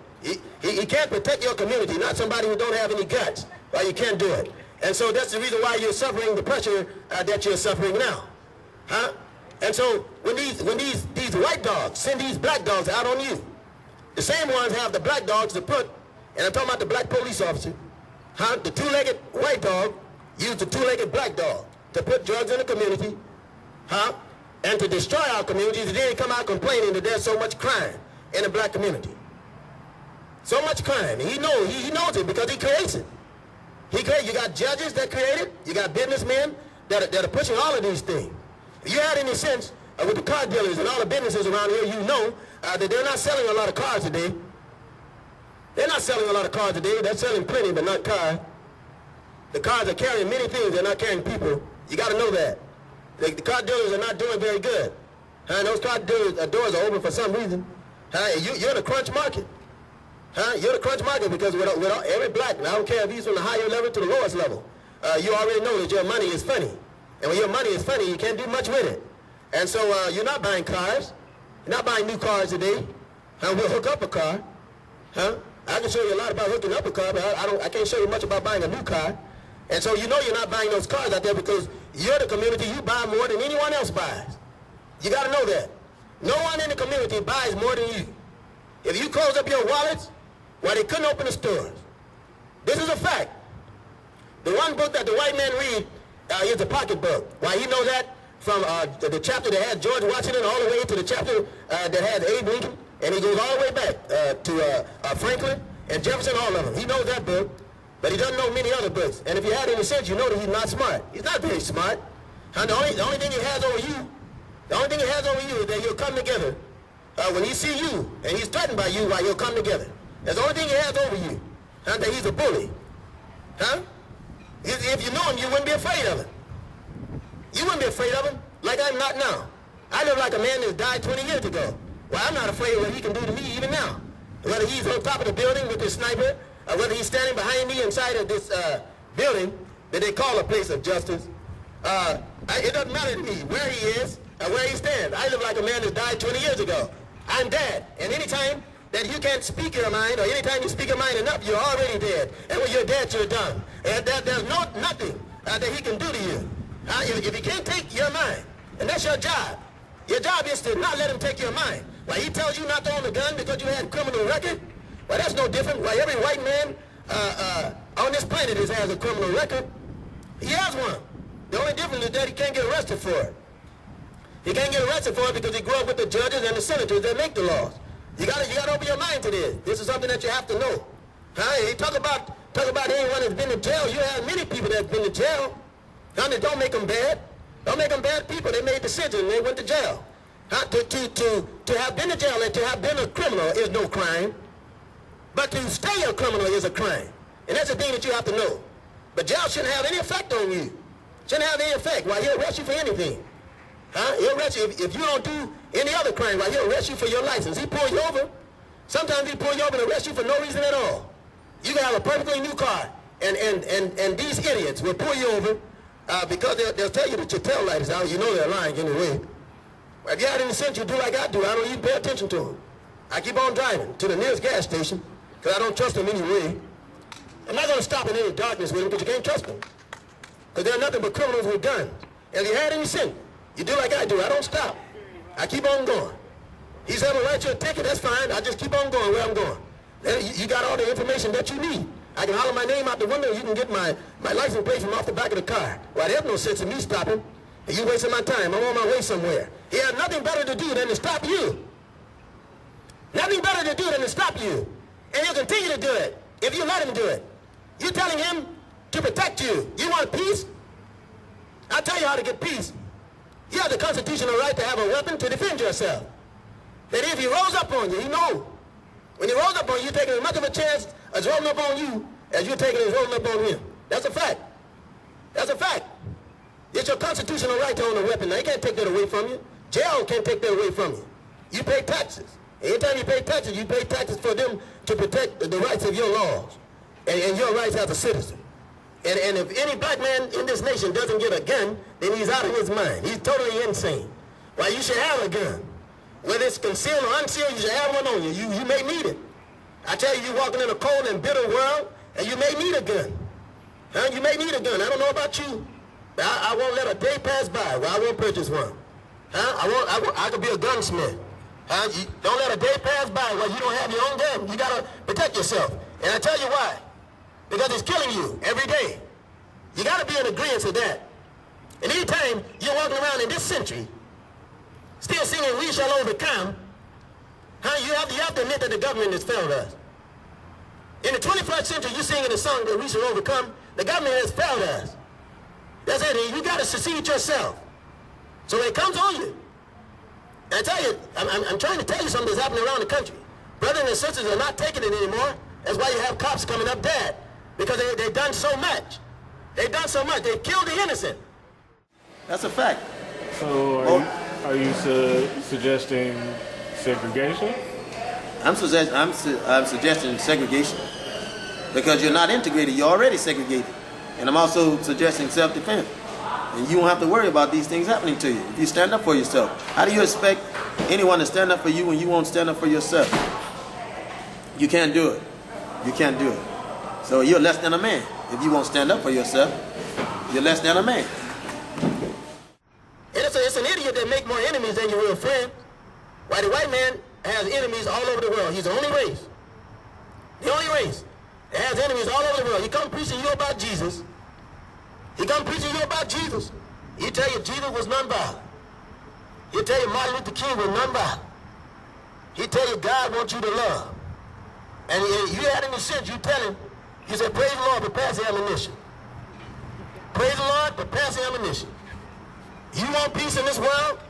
He can't protect your community, not somebody who don't have any guts. Well, you can't do it. And so that's the reason why you're suffering the pressure that you're suffering now. And so when these white dogs send these black dogs out on you, the same ones have the black dogs to put, and I'm talking about the black police officer, the two-legged white dog used the two-legged black dog to put drugs in the community, and to destroy our communities, and then they come out complaining that there's so much crime in the black community. So much crime. And he knows it because he creates it. You got judges that create it. You got businessmen that are pushing all of these things. If you had any sense with the car dealers and all the businesses around here, you know that they're not selling a lot of cars today. They're not selling a lot of cars today. They're selling plenty, but not cars. The cars are carrying many things. They're not carrying people. You got to know that. The car dealers are not doing very good. And those car dealers' doors are open for some reason. You're in a crunch market. You're in a crunch market because with every black, and I don't care if he's from the higher level to the lowest level, you already know that your money is funny. And when your money is funny, you can't do much with it. And so you're not buying cars. You're not buying new cars today. We'll hook up a car. I can show you a lot about hooking up a car, but I can't show you much about buying a new car. And so you know you're not buying those cars out there because you're the community. You buy more than anyone else buys. You got to know that. No one in the community buys more than you. If you close up your wallets, well, they couldn't open the stores. This is a fact. The one book that the white man read is the pocketbook. Why, he knows that from the chapter that has George Washington all the way to the chapter that has Abe Lincoln, and he goes all the way back to Franklin and Jefferson, all of them. He knows that book, but he doesn't know many other books. And if you had any sense, you know that he's not smart. He's not very smart. And the only thing he has over you, is that he'll come together when he see you, and he's threatened by you, he'll come together. That's the only thing he has over you, that he's a bully. If you know him, you wouldn't be afraid of him. You wouldn't be afraid of him, like I'm not now. I live like a man that died 20 years ago. Well, I'm not afraid of what he can do to me even now. Whether he's on top of the building with his sniper, or whether he's standing behind me inside of this building that they call a place of justice, it doesn't matter to me where he is or where he stands. I live like a man that died 20 years ago. I'm dead. And anytime that you can't speak your mind, or anytime you speak your mind enough, you're already dead. And when you're dead, you're done. And there's nothing that he can do to you. If he can't take your mind, and that's your job. Your job is to not let him take your mind. Why, he tells you not to own a gun because you had a criminal record? Well, that's no different. Why, every white man on this planet has a criminal record. He has one. The only difference is that he can't get arrested for it. He can't get arrested for it because he grew up with the judges and the senators that make the laws. You gotta open your mind to this. This is something that you have to know. You talk about anyone that's been in jail. You have many people that's been in jail. Don't make them bad. Don't make them bad people. They made decisions. They went to jail. To have been in jail and to have been a criminal is no crime. But to stay a criminal is a crime. And that's the thing that you have to know. But jail shouldn't have any effect on you. Shouldn't have any effect. Why, he'll arrest you for anything. He'll arrest you if you don't do any other crime. Why, he'll arrest you for your license. He pull you over. Sometimes he pull you over and arrest you for no reason at all. You can have a perfectly new car, and these idiots will pull you over because they'll tell you that your tail light is out. You know they're lying anyway. If you had any sense, you do like I do. I don't even pay attention to them. I keep on driving to the nearest gas station because I don't trust them anyway. I'm not going to stop in any darkness with them because you can't trust them. Because they're nothing but criminals with guns. And if you had any sense, you do like I do. I don't stop. I keep on going. He said, I'm going to write you a ticket. That's fine. I just keep on going where I'm going. You got all the information that you need. I can holler my name out the window. You can get my license plate from off the back of the car. Well, there's no sense in me stopping. And you wasting my time. I'm on my way somewhere. He has nothing better to do than to stop you. Nothing better to do than to stop you. And he'll continue to do it if you let him do it. You're telling him to protect you. You want peace? I'll tell you how to get peace. You have the constitutional right to have a weapon to defend yourself. That if he rolls up on you, you know. When he rolls up on you, you're taking as much of a chance as rolling up on you as you're taking as rolling up on him. That's a fact. That's a fact. It's your constitutional right to own a weapon. Now, you can't take that away from you. Jail can't take that away from you. You pay taxes. Anytime you pay taxes for them to protect the rights of your laws and your rights as a citizen. And if any black man in this nation doesn't get a gun, then he's out of his mind. He's totally insane. Why, you should have a gun. Whether it's concealed or unsealed, you should have one on you. You may need it. I tell you, you're walking in a cold and bitter world, and you may need a gun. Huh? You may need a gun. I don't know about you, but I won't let a day pass by where I won't purchase one. Huh? I could be a gunsmith. Huh? You don't let a day pass by where you don't have your own gun. You got to protect yourself. And I tell you why. Because it's killing you every day. You got to be in agreement with that. And anytime you're walking around in this century, still singing "We Shall Overcome," you have to admit that the government has failed us. In the 21st century, you're singing the song that we shall overcome. The government has failed us. That's it. You got to secede yourself. So it comes on you. And I tell you, I'm trying to tell you something that's happening around the country. Brothers and sisters are not taking it anymore. That's why you have cops coming up dead. Because they've done so much. They've done so much. They've killed the innocent. That's a fact. So are you suggesting segregation? I'm suggesting segregation because you're not integrated. You're already segregated. And I'm also suggesting self-defense. And you won't have to worry about these things happening to you if you stand up for yourself. How do you expect anyone to stand up for you when you won't stand up for yourself? You can't do it. You can't do it. So you're less than a man. If you won't stand up for yourself, you're less than a man. And it's an idiot that make more enemies than your real friend. Why, the white man has enemies all over the world. He's the only race. The only race that has enemies all over the world. He come preaching you about Jesus. He come preaching you about Jesus. He tell you Jesus was nonviolent. He'll tell you Martin Luther King was nonviolent. He tell you God wants you to love. And if you had any sense, you tell him, you say, praise the Lord, but pass the ammunition. Praise the Lord, but pass the ammunition. You want peace in this world?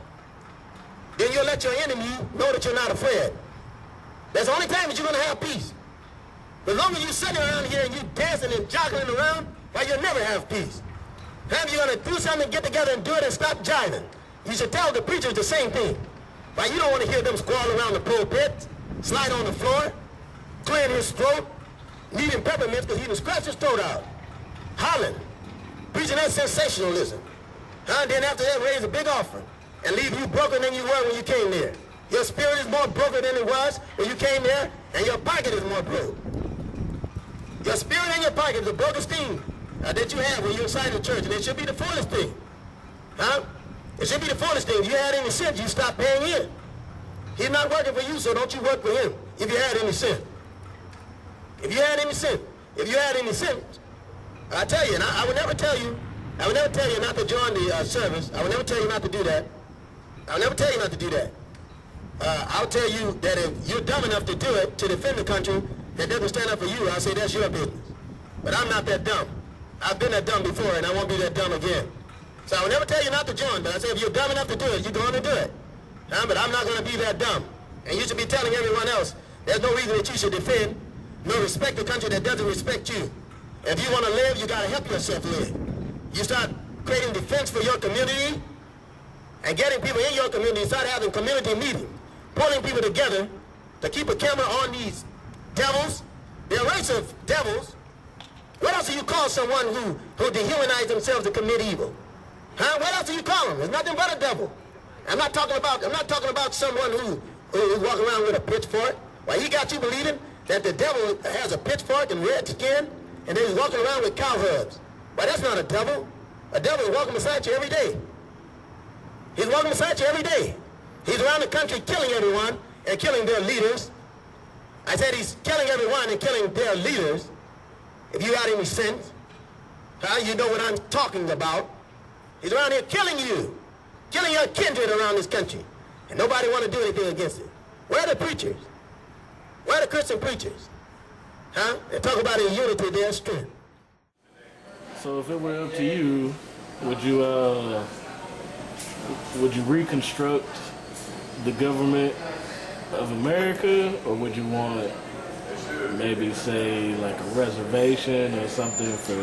Then you'll let your enemy know that you're not afraid. That's the only time that you're going to have peace. As long as you're sitting around here and you're dancing and joggling around, well, you'll never have peace. If you're going to do something, get together and do it and stop jiving. You should tell the preachers the same thing. Why, you don't want to hear them squall around the pulpit, slide on the floor, clearing his throat, needing peppermints because he done scratched his throat out, hollering, preaching that sensationalism. And then after that, raise a big offering and leave you broken than you were when you came there. Your spirit is more broken than it was when you came there, and your pocket is more broke. Your spirit and your pocket is the brokest thing that you have when you're inside the church, and it should be the fullest thing. It should be the fullest thing. If you had any sense, you stop paying in. He's not working for you, so don't you work for him if you had any sense. If you had any sense, I tell you, and I would never tell you not to join the service. I would never tell you not to do that. I would never tell you not to do that. I'll tell you that if you're dumb enough to do it, to defend the country that doesn't stand up for you, I'll say that's your business. But I'm not that dumb. I've been that dumb before, and I won't be that dumb again. So I would never tell you not to join, but I say if you're dumb enough to do it, you're going to do it. But I'm not going to be that dumb. And you should be telling everyone else there's no reason that you should defend nor respect the country that doesn't respect you. If you want to live, you got to help yourself live. You start creating defense for your community and getting people in your community, start having community meetings, pulling people together to keep a camera on these devils. They're a race of devils. What else do you call someone who dehumanize themselves to commit evil? What else do you call them? It's nothing but a devil. I'm not talking about someone who walks around with a pitchfork. Why, he got you believing that the devil has a pitchfork and red skin, and then he's walking around with cow hubs. Why, that's not a devil. A devil is walking beside you every day. He's walking beside you every day. He's around the country killing everyone and killing their leaders. I said he's killing everyone and killing their leaders. If you got any sense, you know what I'm talking about. He's around here killing you, killing your kindred around this country, and nobody want to do anything against it. Where are the preachers? Where are the Christian preachers? Huh? And talk about in unity their strength. So if it were up to you, would you reconstruct the government of America, or would you want maybe say like a reservation or something for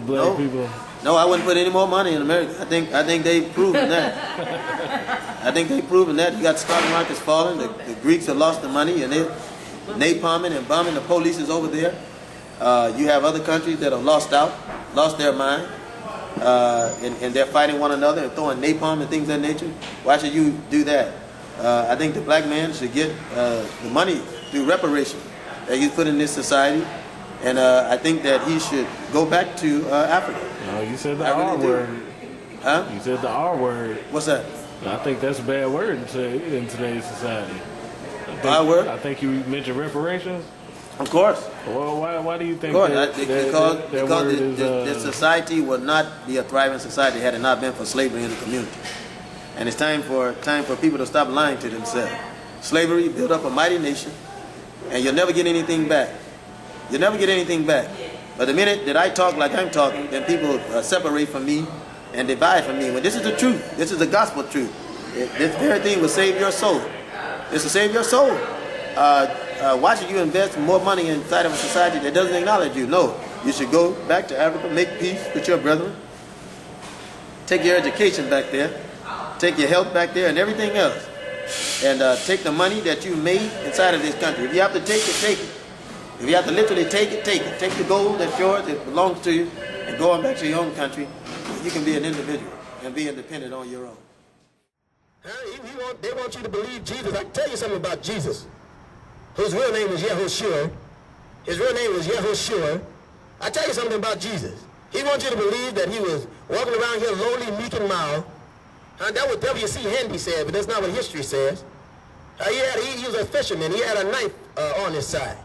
black people? No, I wouldn't put any more money in America. I think they've proven that. I think they've proven that. You got the stock markets falling. The Greeks have lost the money, and they're napalming and bombing the police is over there. You have other countries that have lost their mind, and they're fighting one another and throwing napalm and things of that nature. Why should you do that? I think the black man should get the money through reparation that he's put in this society, and I think that he should go back to Africa. No, you said the R word. Huh? You said the R word. What's that? I think that's a bad word in today's society. R word? I think you mentioned reparations. Of course. Well, why do you think because the society would not be a thriving society had it not been for slavery in the community. And it's time for people to stop lying to themselves. Slavery built up a mighty nation, and you'll never get anything back. You'll never get anything back. But the minute that I talk like I'm talking, then people separate from me and divide from me. When this is the truth, this is the gospel truth. This very thing will save your soul. This will save your soul. Why should you invest more money inside of a society that doesn't acknowledge you? No, you should go back to Africa, make peace with your brethren, take your education back there, take your health back there and everything else, and take the money that you made inside of this country. If you have to take it, take it. If you have to literally take it, take it. Take the gold that's yours, it belongs to you, and go on back to your own country. You can be an individual and be independent on your own. They want you to believe Jesus. I can tell you something about Jesus, whose real name was Yahushua. His real name was Yahushua. I tell you something about Jesus. He wants you to believe that he was walking around here lowly, meek, and mild. That what W.C. Handy said, but that's not what history says. He was a fisherman. He had a knife on his side.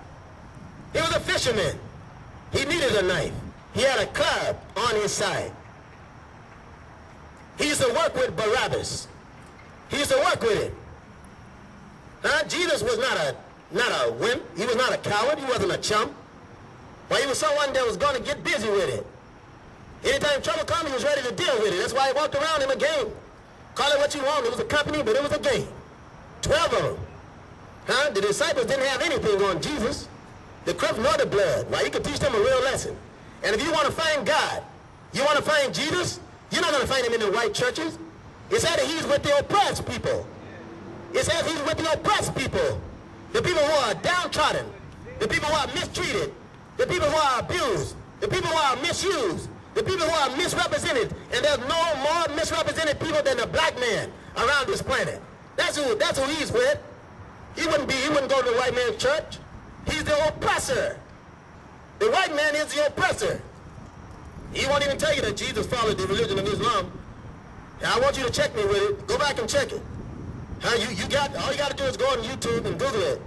He was a fisherman. He needed a knife. He had a club on his side. He used to work with Barabbas. He used to work with it. Jesus was not a wimp. He was not a coward. He wasn't a chump. But he was someone that was going to get busy with it. Anytime trouble comes, he was ready to deal with it. That's why he walked around in a game. Call it what you want. It was a company, but it was a game. 12 of them. The disciples didn't have anything on Jesus. The crips nor the blood. Why, you could teach them a real lesson. And if you want to find God, you want to find Jesus, you're not going to find him in the white churches. It said that he's with the oppressed people. It says he's with the oppressed people. The people who are downtrodden. The people who are mistreated. The people who are abused. The people who are misused. The people who are misrepresented. And there's no more misrepresented people than the black man around this planet. That's who he's with. He wouldn't go to the white man's church. He's the oppressor. The white man is the oppressor. He won't even tell you that Jesus followed the religion of Islam. And I want you to check me with it. Go back and check it. All you got to do is go on YouTube and Google it.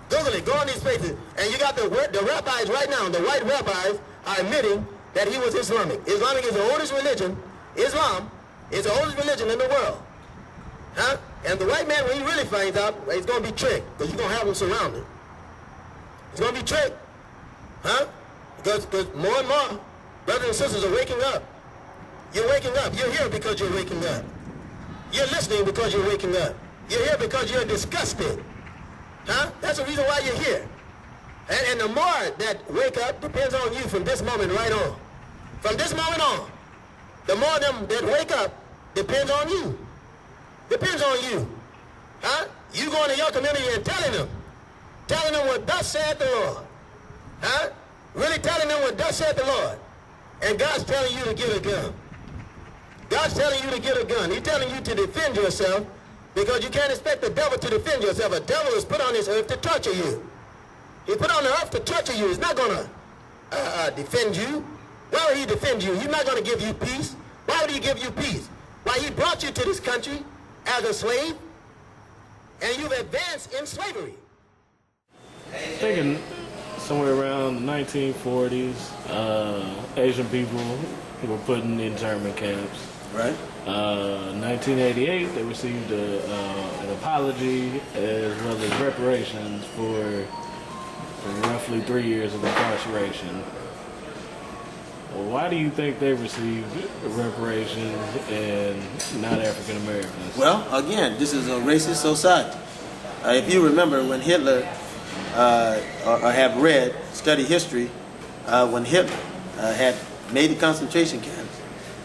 Google it. Go on these places. And you got the rabbis right now. The white rabbis are admitting that he was Islamic. Islamic is the oldest religion. Islam is the oldest religion in the world. And the white man, when he really finds out, he's going to be tricked. Because you're going to have him surrounded. He's going to be tricked. Because more and more brothers and sisters are waking up. You're waking up. You're here because you're waking up. You're listening because you're waking up. You're here because you're disgusted. That's the reason why you're here. And the more that wake up depends on you from this moment right on. From this moment on, the more them that wake up depends on you. Depends on you. You going to your community and telling them what thus said the Lord. Really telling them what thus said the Lord. And God's telling you to get a gun. God's telling you to get a gun. He's telling you to defend yourself because you can't expect the devil to defend yourself. A devil is put on this earth to torture you. He's put on the earth to torture you. He's not going to defend you. Why would he defend you? He's not going to give you peace. Why would he give you peace? Why, he brought you to this country as a slave, and you've advanced in slavery. Thinking somewhere around the 1940s, Asian people were put in internment camps. Right. 1988, they received an apology as well as reparations for roughly 3 years of incarceration. Well, why do you think they received reparations and not African Americans? Well, again, this is a racist society. If you remember when Hitler, or have read, study history, when Hitler had made the concentration camps,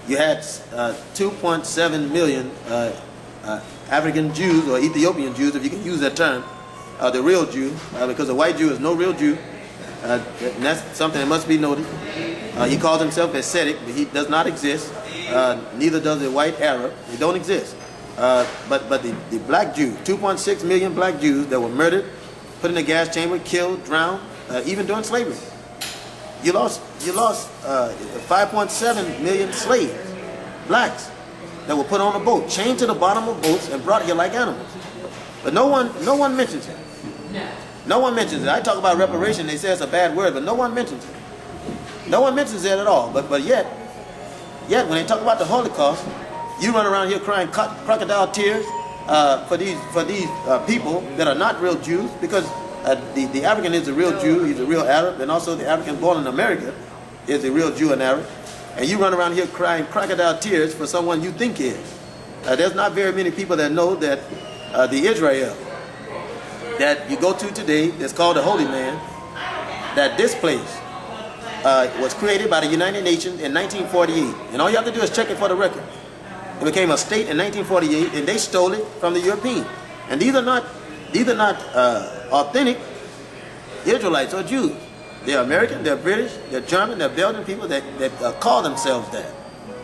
you had 2.7 million African Jews, or Ethiopian Jews, if you can use that term, the real Jew, because a white Jew is no real Jew, and that's something that must be noted. He calls himself ascetic, but he does not exist. Neither does a white Arab. They don't exist. But the black Jew, 2.6 million black Jews that were murdered, put in a gas chamber, killed, drowned, even during slavery. You lost 5.7 million slaves, blacks, that were put on a boat, chained to the bottom of boats, and brought here like animals. But no one mentions it. No one mentions it. I talk about reparation, they say it's a bad word, but no one mentions it. No one mentions it at all. But yet when they talk about the Holocaust, you run around here crying crocodile tears for these people that are not real Jews, because the African is a real Jew, he's a real Arab, and also the African born in America is a real Jew and Arab. And you run around here crying crocodile tears for someone you think is. There's not very many people that know that the Israel that you go to today, that's called the Holy Man, that this place was created by the United Nations in 1948. And all you have to do is check it for the record. It became a state in 1948, and they stole it from the European. And these are not authentic Israelites or Jews. They're American, they're British, they're German, they're Belgian people that call themselves that.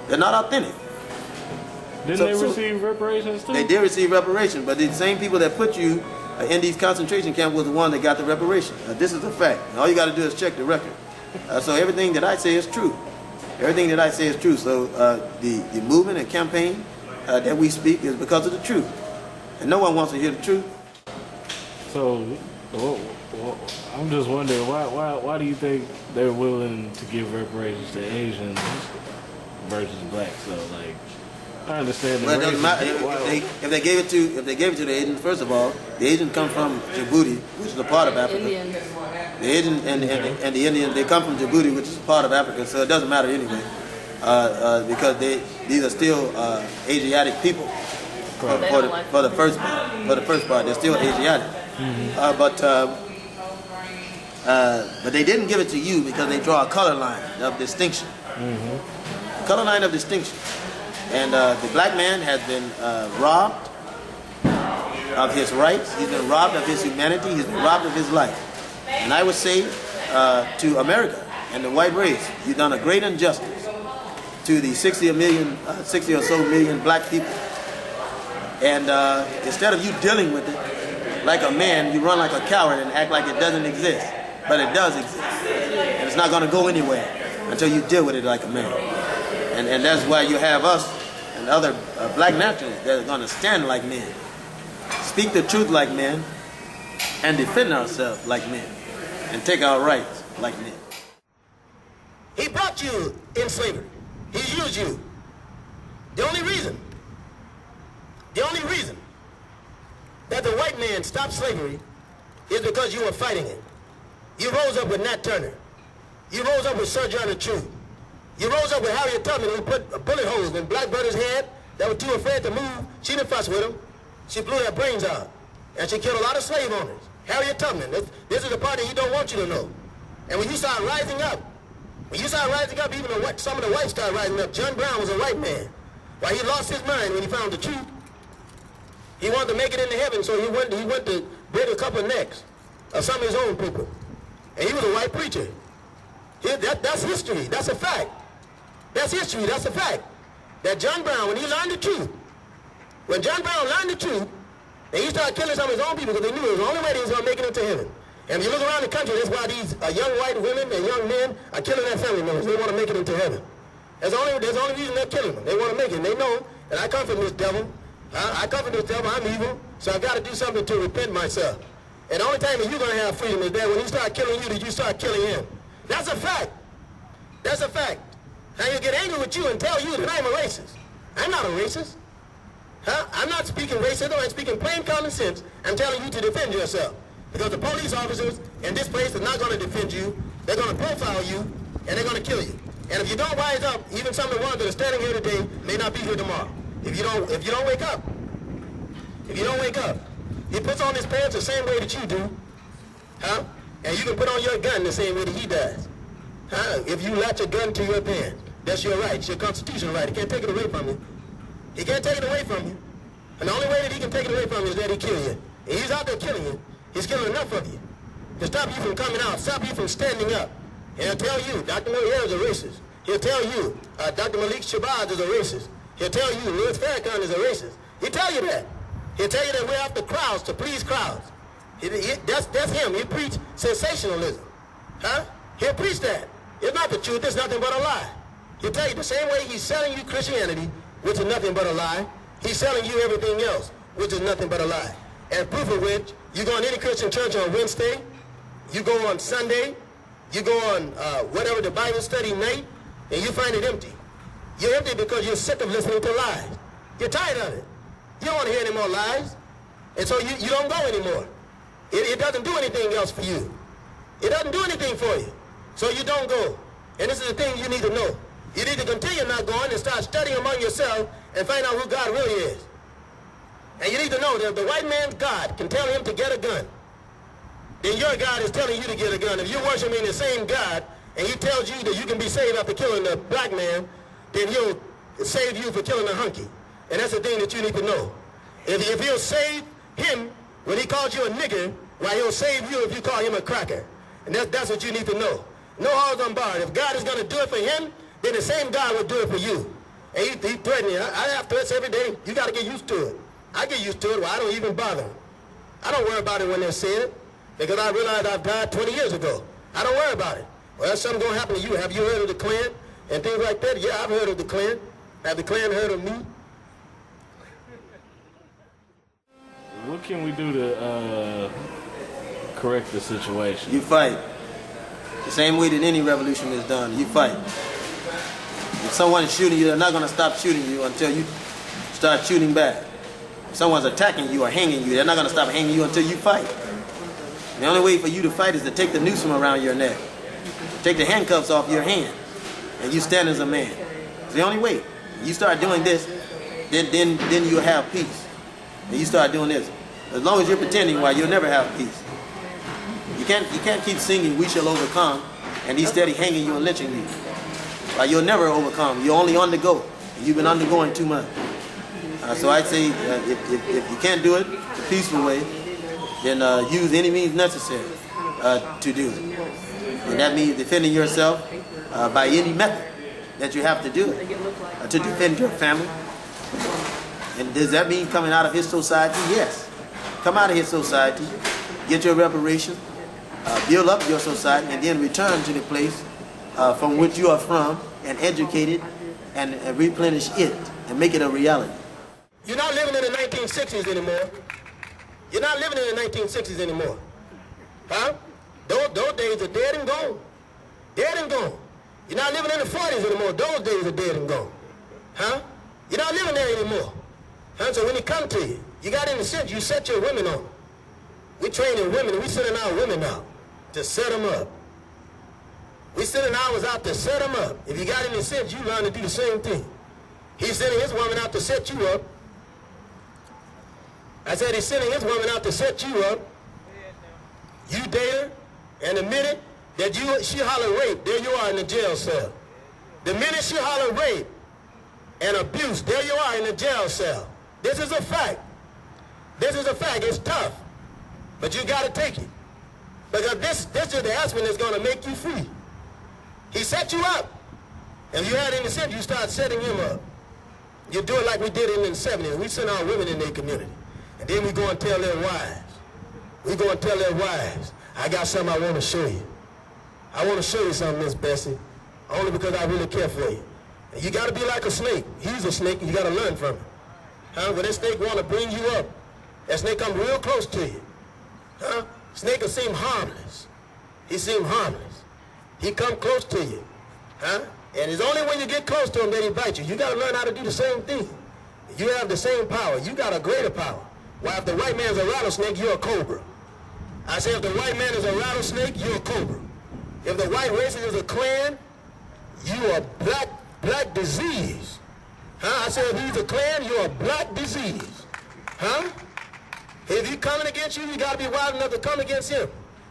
They're not authentic. Didn't they receive reparations too? They did receive reparations, but the same people that put you in these concentration camps was the one that got the reparation. This is a fact. And all you got to do is check the record. So everything that I say is true. Everything that I say is true. So the movement and campaign that we speak is because of the truth. And no one wants to hear the truth. So I'm just wondering, why do you think they're willing to give reparations to Asians versus blacks? So, like, I understand. Well, it doesn't matter if they gave it to the Asians. First of all, the Asians come from Djibouti, which is a part of Africa. Indians. The Asians and the Indians, they come from Djibouti, which is a part of Africa. So it doesn't matter anyway, because these are still Asiatic people. For the first part, they're still Asiatic. Mm-hmm. But they didn't give it to you because they draw a color line of distinction. Mm-hmm. Color line of distinction. And the black man has been robbed of his rights. He's been robbed of his humanity. He's been robbed of his life. And I would say to America and the white race, you've done a great injustice to the 60 or so million black people. And instead of you dealing with it like a man, you run like a coward and act like it doesn't exist. But it does exist. And it's not going to go anywhere until you deal with it like a man. And that's why you have us and other black nationalists that are going to stand like men, speak the truth like men, and defend ourselves like men, and take our rights like men. He brought you in slavery. He used you. The only reason that the white man stopped slavery is because you were fighting it. You rose up with Nat Turner. You rose up with Sir John the Truth. You rose up with Harriet Tubman, who put bullet holes in Black Brothers' head that were too afraid to move. She didn't fuss with them. She blew their brains out. And she killed a lot of slave owners. Harriet Tubman, this is the part that he don't want you to know. And when you start rising up, even some of the whites started rising up. John Brown was a white man. Why, he lost his mind when he found the truth. He wanted to make it into heaven, so he went to break a couple of necks of some of his own people. And he was a white preacher. That's history. That's a fact. That's history. That's a fact. That John Brown, when he learned the truth, and he started killing some of his own people because they knew it was the only way he was going to make it into heaven. And if you look around the country, that's why these young white women and young men are killing their family members. They want to make it into heaven. There's the only reason they're killing them. They want to make it. And they know that I come from this devil. I come from this devil. I'm evil. So I got to do something to repent myself. And the only time that you're going to have freedom is that when he start killing you, that you start killing him. That's a fact. That's a fact. Now you get angry with you and tell you that I'm a racist. I'm not a racist. I'm not speaking racism. I'm speaking plain common sense. I'm telling you to defend yourself. Because the police officers in this place are not going to defend you. They're going to profile you, and they're going to kill you. And if you don't rise up, even some of the ones that are standing here today may not be here tomorrow. If you don't wake up. If you don't wake up. He puts on his pants the same way that you do. Huh? And you can put on your gun the same way that he does. Huh? If you latch a gun to your pants, that's your right. It's your constitutional right. He can't take it away from you. He can't take it away from you. And the only way that he can take it away from you is that he kill you. And he's out there killing you. He's killing enough of you to stop you from coming out, stop you from standing up. And he'll tell you, Dr. Millere is a racist. He'll tell you, Dr. Malik Shabazz is a racist. He'll tell you, Louis Farrakhan is a racist. He'll tell you that. He'll tell you that we're after crowds to please crowds. That's him. He preach sensationalism. Huh? He'll preach that. It's not the truth. It's nothing but a lie. He'll tell you the same way he's selling you Christianity, which is nothing but a lie, he's selling you everything else, which is nothing but a lie. And proof of which, you go in any Christian church on Wednesday, you go on Sunday, you go on whatever the Bible study night, and you find it empty. You're empty because you're sick of listening to lies. You're tired of it. You don't want to hear any more lies. And so you don't go anymore. It doesn't do anything else for you. It doesn't do anything for you. So you don't go. And this is the thing you need to know. You need to continue not going and start studying among yourself and find out who God really is. And you need to know that if the white man's God can tell him to get a gun, then your God is telling you to get a gun. If you're worshiping the same God and he tells you that you can be saved after killing the black man, then he'll save you for killing a hunky. And that's the thing that you need to know. If he'll save him when he calls you a nigger, why he'll save you if you call him a cracker. And that's what you need to know. No holds barred. If God is going to do it for him, then the same God will do it for you. And he threatened you. I have threats every day. You got to get used to it. I get used to it. Well, I don't even bother. I don't worry about it when they say it because I realized I've died 20 years ago. I don't worry about it. Well, that's something going to happen to you. Have you heard of the Klan and things like that? Yeah, I've heard of the Klan. Have the Klan heard of me? What can we do to correct the situation? You fight. The same way that any revolution is done, you fight. If someone is shooting you, they're not going to stop shooting you until you start shooting back. If someone's attacking you or hanging you, they're not going to stop hanging you until you fight. The only way for you to fight is to take the noose from around your neck. Take the handcuffs off your hand. And you stand as a man. It's the only way. You start doing this, then you'll have peace. And you start doing this. As long as you're pretending, why, you'll never have peace. You can't keep singing "We Shall Overcome" and he's steady hanging you and lynching you. Why, you'll never overcome. You're only on the go. You've been undergoing too much. So I'd say if you can't do it the peaceful way, then use any means necessary to do it. And that means defending yourself by any method that you have to do it to defend your family. And does that mean coming out of his society? Yes. Come out of his society, get your reparations, build up your society, and then return to the place from which you are from and educate it and replenish it and make it a reality. You're not living in the 1960s anymore. You're not living in the 1960s anymore. Huh? Those days are dead and gone. Dead and gone. You're not living in the 40s anymore. Those days are dead and gone. Huh? You're not living there anymore. Huh? So when it comes to you, you got in the sense, you set your women on. We're training women, and we're sending our women out to set them up. We're sending ours out to set them up. If you got any sense, you learn to do the same thing. He's sending his woman out to set you up. I said he's sending his woman out to set you up. You date her, and the minute that she holler rape, there you are in the jail cell. The minute she holler rape and abuse, there you are in the jail cell. This is a fact. This is a fact. It's tough, but you got to take it. Because this is the aspirin that's going to make you free. He set you up. If you had any sense, you start setting him up. You do it like we did in the 70s. We send our women in their community. And then we go and tell their wives. We go and tell their wives, I got something I want to show you. I want to show you something, Miss Bessie, only because I really care for you. And you got to be like a snake. He's a snake, and you got to learn from him. Huh? When that snake want to bring you up, that snake come real close to you. Huh? Snake will seem harmless. He seem harmless. He come close to you. Huh? And it's only when you get close to him that he bites you. You got to learn how to do the same thing. You have the same power. You got a greater power. Why, if the white man's a rattlesnake, you're a cobra. I said if the white man is a rattlesnake, you're a cobra. If the white race is a Klan, you are black disease. Huh? I said if he's a Klan, you're a black disease. Huh? If he's coming against you, you got to be wild enough to come against him.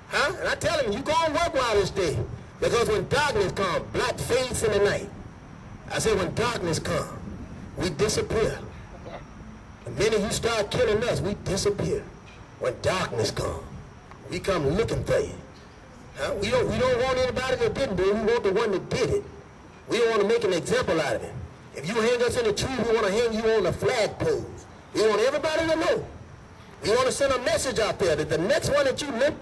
Huh? And I tell him, you go and work wild this day. Because when darkness comes, black fades in the night. I said when darkness comes, we disappear. The minute you start killing us, we disappear. When darkness comes, we come looking for you. Huh? We don't want anybody that didn't do it. We want the one that did it. We don't want to make an example out of it. If you hang us in a tree, we want to hang you on a flagpole. We want everybody to know. We want to send a message out there that the next one that you lift,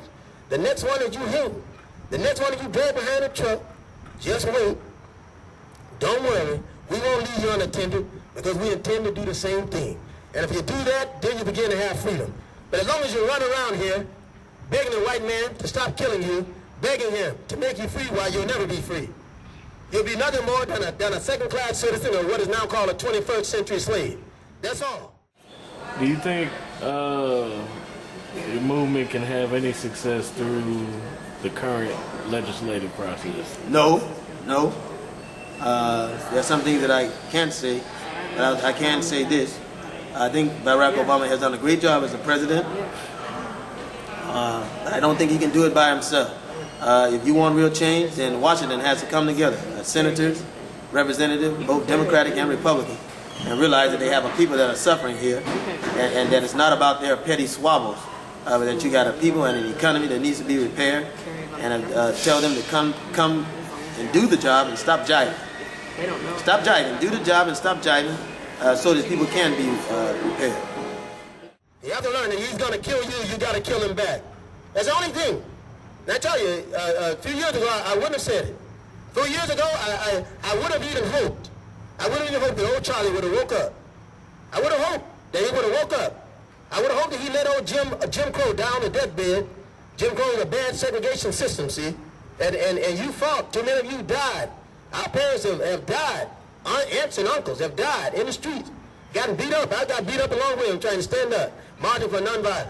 the next one that you hang, the next one that you drag behind a truck, just wait. Don't worry. We won't leave you unattended because we intend to do the same thing. And if you do that, then you begin to have freedom. But as long as you run around here begging the white man to stop killing you, begging him to make you free, why you'll never be free. You'll be nothing more than a second-class citizen or what is now called a 21st century slave. That's all. Do you think your movement can have any success through the current legislative process? No. There's some things that I can't say, but I can say this. I think Barack Obama has done a great job as a president. I don't think he can do it by himself. If you want real change, then Washington has to come together. Senators, representatives, both Democratic and Republican, and realize that they have a people that are suffering here, and that it's not about their petty squabbles, but that you got a people and an economy that needs to be repaired, and tell them to come and do the job and stop jiving. Stop jiving. Do the job and stop jiving so that people can be repaired. You have to learn that he's going to kill you, you got to kill him back. That's the only thing. And I tell you, a few years ago, I wouldn't have said it. 4 years ago, I would have even hoped. I would have even hoped that old Charlie would have woke up. I would have hoped that he would have woke up. I would have hoped that he let old Jim Crow down the deathbed. Jim Crow is a bad segregation system, see? And you fought. Too many of you died. Our parents have died. Our aunts and uncles have died in the streets. Gotten beat up. I got beat up along with him trying to stand up. Marching for nonviolence.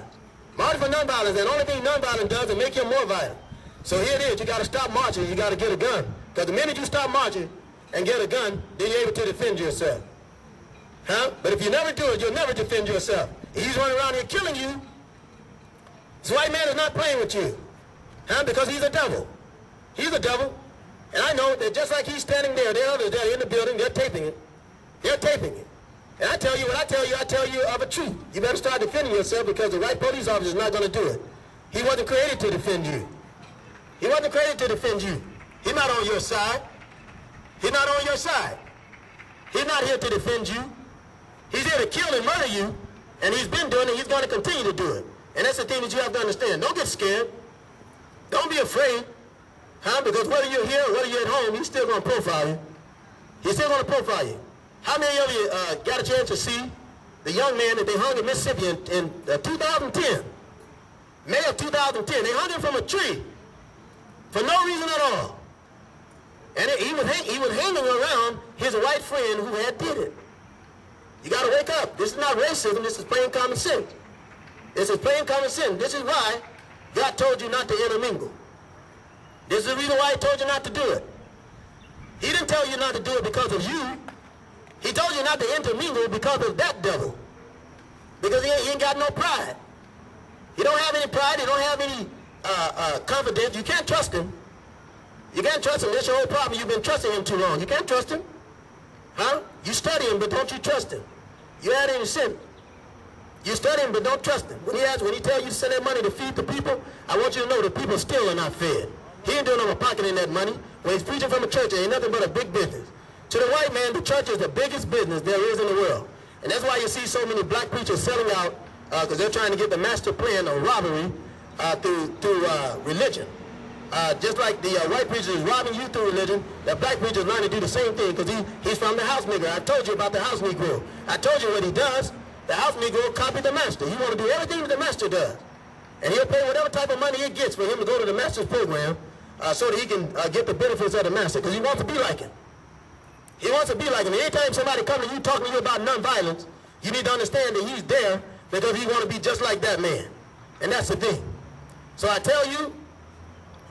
Marching for nonviolence, and the only thing nonviolence does is make you more violent. So here it is. You got to stop marching. You got to get a gun. Because the minute you stop marching and get a gun, then you're able to defend yourself. Huh? But if you never do it, you'll never defend yourself. If he's running around here killing you, this white man is not playing with you. Huh? Because he's a devil. He's a devil. And I know that just like he's standing there, there are others there in the building, they're taping it. They're taping it. And I tell you what I tell you of a truth. You better start defending yourself because the right police officer is not going to do it. He wasn't created to defend you. He wasn't created to defend you. He's not on your side. He's not on your side. He's not here to defend you. He's here to kill and murder you, and he's been doing it, he's going to continue to do it. And that's the thing that you have to understand. Don't get scared. Don't be afraid. Huh? Because whether you're here or whether you're at home, he's still going to profile you. He's still going to profile you. How many of you got a chance to see the young man that they hung in Mississippi in 2010? May of 2010. They hung him from a tree for no reason at all. And he was hanging around his white friend who had did it. You got to wake up. This is not racism. This is plain common sense. This is plain common sense. This is why God told you not to intermingle. This is the reason why he told you not to do it. He didn't tell you not to do it because of you. He told you not to intermingle because of that devil. Because he ain't got no pride. He don't have any pride. He don't have any confidence. You can't trust him. You can't trust him. That's your whole problem. You've been trusting him too long. You can't trust him. Huh? You study him, but don't you trust him. You had any sin. You study him, but don't trust him. When he tell you to send that money to feed the people, I want you to know the people still are not fed. He ain't doing no pocketing that money. When he's preaching from a church, it ain't nothing but a big business. To the white man, the church is the biggest business there is in the world. And that's why you see so many black preachers selling out, because they're trying to get the master plan of robbery through religion. Just like the white preacher is robbing you through religion, the black preacher is learning to do the same thing because he's from the house Negro. I told you about the house Negro. I told you what he does. The house Negro copied the master. He want to do everything that the master does. And he'll pay whatever type of money it gets for him to go to the master's program so that he can get the benefits of the master because he wants to be like him. He wants to be like him. Anytime somebody comes to you talking to you about nonviolence, you need to understand that he's there because he wants to be just like that man. And that's the thing. So I tell you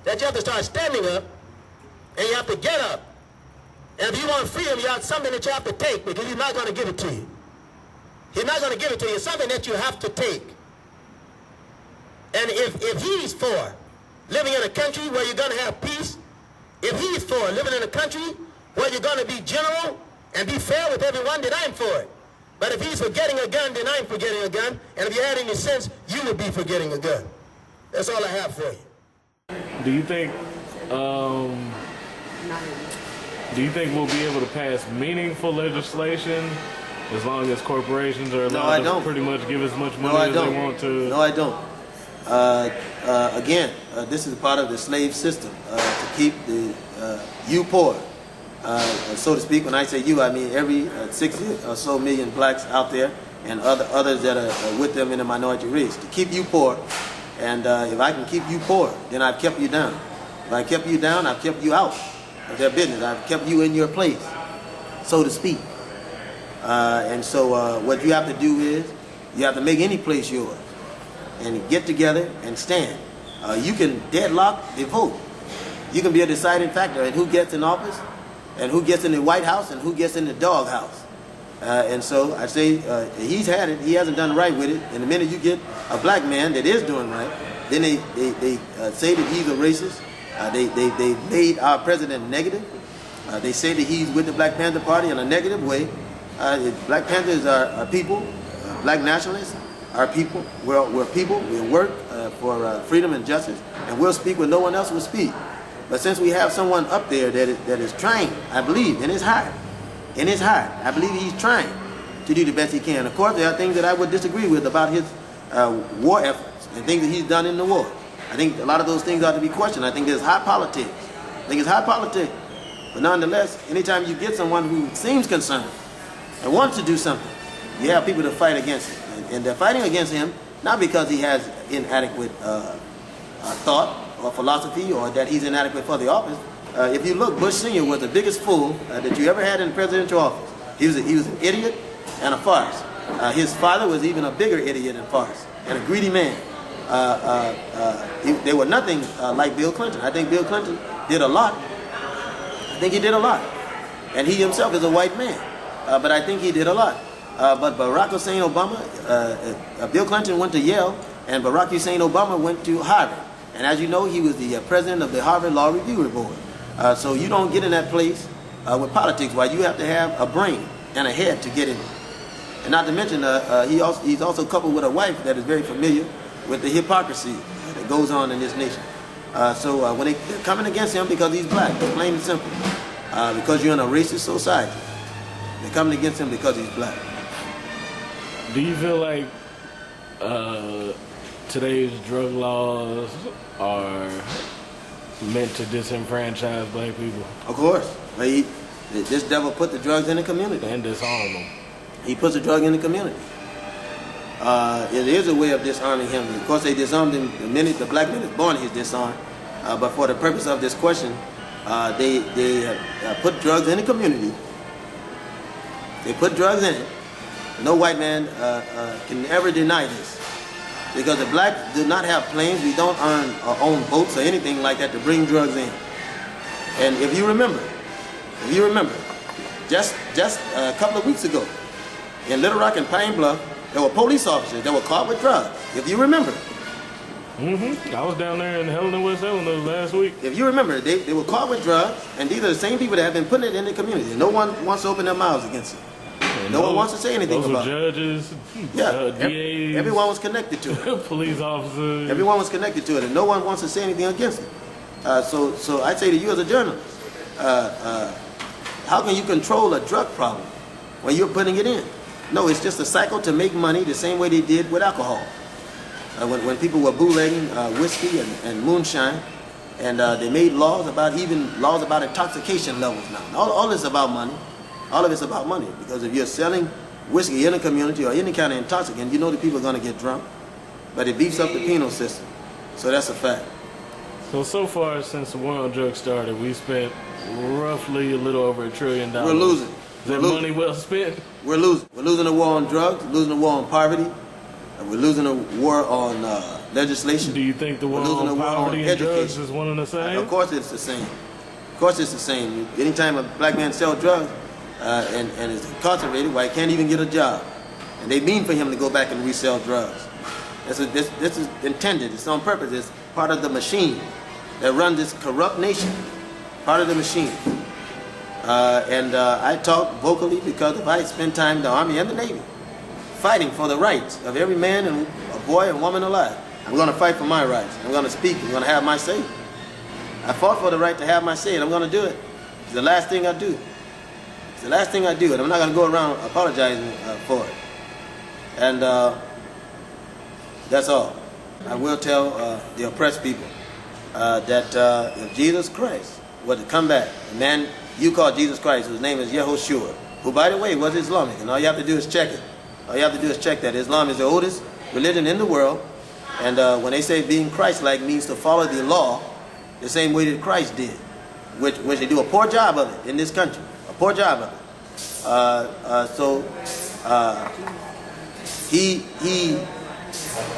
that you have to start standing up, and you have to get up. And if you want freedom, you have something that you have to take, because he's not going to give it to you. He's not going to give it to you. It's something that you have to take. And if he's for living in a country where you're going to have peace, if he's for living in a country where you're going to be general and be fair with everyone, then I'm for it. But if he's for getting a gun, then I'm for getting a gun. And if you had any sense, you would be for getting a gun. That's all I have for you. Do you think we'll be able to pass meaningful legislation as long as corporations are allowed to pretty much give as much money as they want to? No, I don't. Again, this is part of the slave system to keep the you poor, so to speak. When I say you, I mean every 60 or so million blacks out there and others that are with them in the minority race, to keep you poor. And if I can keep you poor, then I've kept you down. If I kept you down, I've kept you out of their business. I've kept you in your place, so to speak. And so what you have to do is you have to make any place yours and get together and stand. You can deadlock the vote. You can be a deciding factor in who gets in office and who gets in the White House and who gets in the doghouse. And so I say he's had it. He hasn't done right with it. And the minute you get a black man that is doing right, then they say that he's a racist. They made our president negative. They say that he's with the Black Panther Party in a negative way. Black Panthers are people. Black nationalists are people. We're people. We work for freedom and justice. And we'll speak when no one else will speak. But since we have someone up there that is trying, I believe, in his heart, I believe he's trying to do the best he can. Of course, there are things that I would disagree with about his war efforts and things that he's done in the war. I think a lot of those things ought to be questioned. I think there's high politics. But nonetheless, anytime you get someone who seems concerned and wants to do something, you have people to fight against him. And they're fighting against him not because he has inadequate thought or philosophy or that he's inadequate for the office. If you look, Bush Sr. was the biggest fool that you ever had in presidential office. He was an idiot and a farce. His father was even a bigger idiot and farce and a greedy man. They were nothing like Bill Clinton. I think Bill Clinton did a lot. I think he did a lot. And he himself is a white man. But I think he did a lot. But Barack Hussein Obama, Bill Clinton went to Yale, and Barack Hussein Obama went to Harvard. And as you know, he was the president of the Harvard Law Review Board. So you don't get in that place with politics where you have to have a brain and a head to get in. And not to mention, he's also coupled with a wife that is very familiar with the hypocrisy that goes on in this nation. So when they're coming against him because he's black, plain and simple, because you're in a racist society, they're coming against him because he's black. Do you feel like today's drug laws are meant to disenfranchise black people? Of course. This devil put the drugs in the community. And disarm them. He puts the drug in the community. It is a way of disarming him. Of course, they disarmed him the minute the black man is born, he's disarmed. But for the purpose of this question, they put drugs in the community. They put drugs in it. No white man can ever deny this. Because the blacks do not have planes. We don't own boats or anything like that to bring drugs in. And if you remember, just a couple of weeks ago, in Little Rock and Pine Bluff, there were police officers that were caught with drugs. If you remember. I was down there in Helena, West Helena last week. If you remember, they were caught with drugs, and these are the same people that have been putting it in the community. No one wants to open their mouths against it. No one wants to say anything about it. Judges, DAs. Everyone was connected to it. Police officers. Everyone was connected to it, and no one wants to say anything against it. So I say to you as a journalist, how can you control a drug problem when you're putting it in? No, it's just a cycle to make money the same way they did with alcohol. When people were bootlegging whiskey and moonshine, and they made laws about intoxication levels now. All this is about money. All of it's about money, because if you're selling whiskey in a community or any kind of intoxicant, you know the people are going to get drunk, but it beefs up the penal system. So that's a fact. So far since the war on drugs started, we spent roughly a little over $1 trillion. We're losing. Is that money well spent? We're losing. We're losing the war on drugs, losing the war on poverty. We're losing a war on legislation. Do you think the war We're losing on a war poverty on and drugs education. is one and the same? Of course it's the same. Of course it's the same. Anytime a black man sells drugs and is incarcerated, why he can't even get a job. And they mean for him to go back and resell drugs. This is intended. It's on purpose. It's part of the machine that runs this corrupt nation. Part of the machine. I talk vocally because if I spend time in the Army and the Navy fighting for the rights of every man and a boy and woman alive, I'm going to fight for my rights. I'm going to speak. I'm going to have my say. I fought for the right to have my say, and I'm going to do it. It's the last thing I do. It's the last thing I do, and I'm not going to go around apologizing for it. And that's all. I will tell the oppressed people that if Jesus Christ were to come back, the man you call Jesus Christ, whose name is Yehoshua, who, by the way, was Islamic, and all you have to do is check it. All you have to do is check that. Islam is the oldest religion in the world, and when they say being Christ-like means to follow the law the same way that Christ did, which they do a poor job of it in this country, a poor job of it. He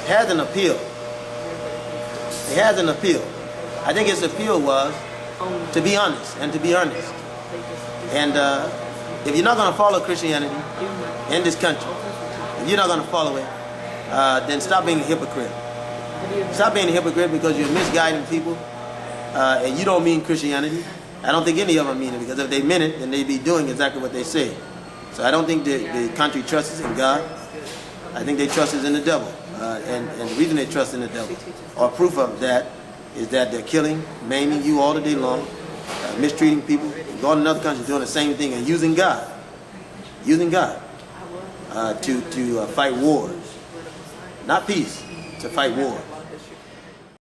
has an appeal. He has an appeal. I think his appeal was to be honest and to be earnest. And if you're not going to follow Christianity in this country, if you're not going to follow it, then stop being a hypocrite. Stop being a hypocrite because you're misguiding people and you don't mean Christianity. I don't think any of them mean it, because if they meant it, then they'd be doing exactly what they say. So I don't think the country trusts in God. I think they trust in the devil. And the reason they trust in the devil, or proof of that, is that they're killing, maiming you all the day long, mistreating people, going to other countries doing the same thing, and using God to fight wars. Not peace, to fight war.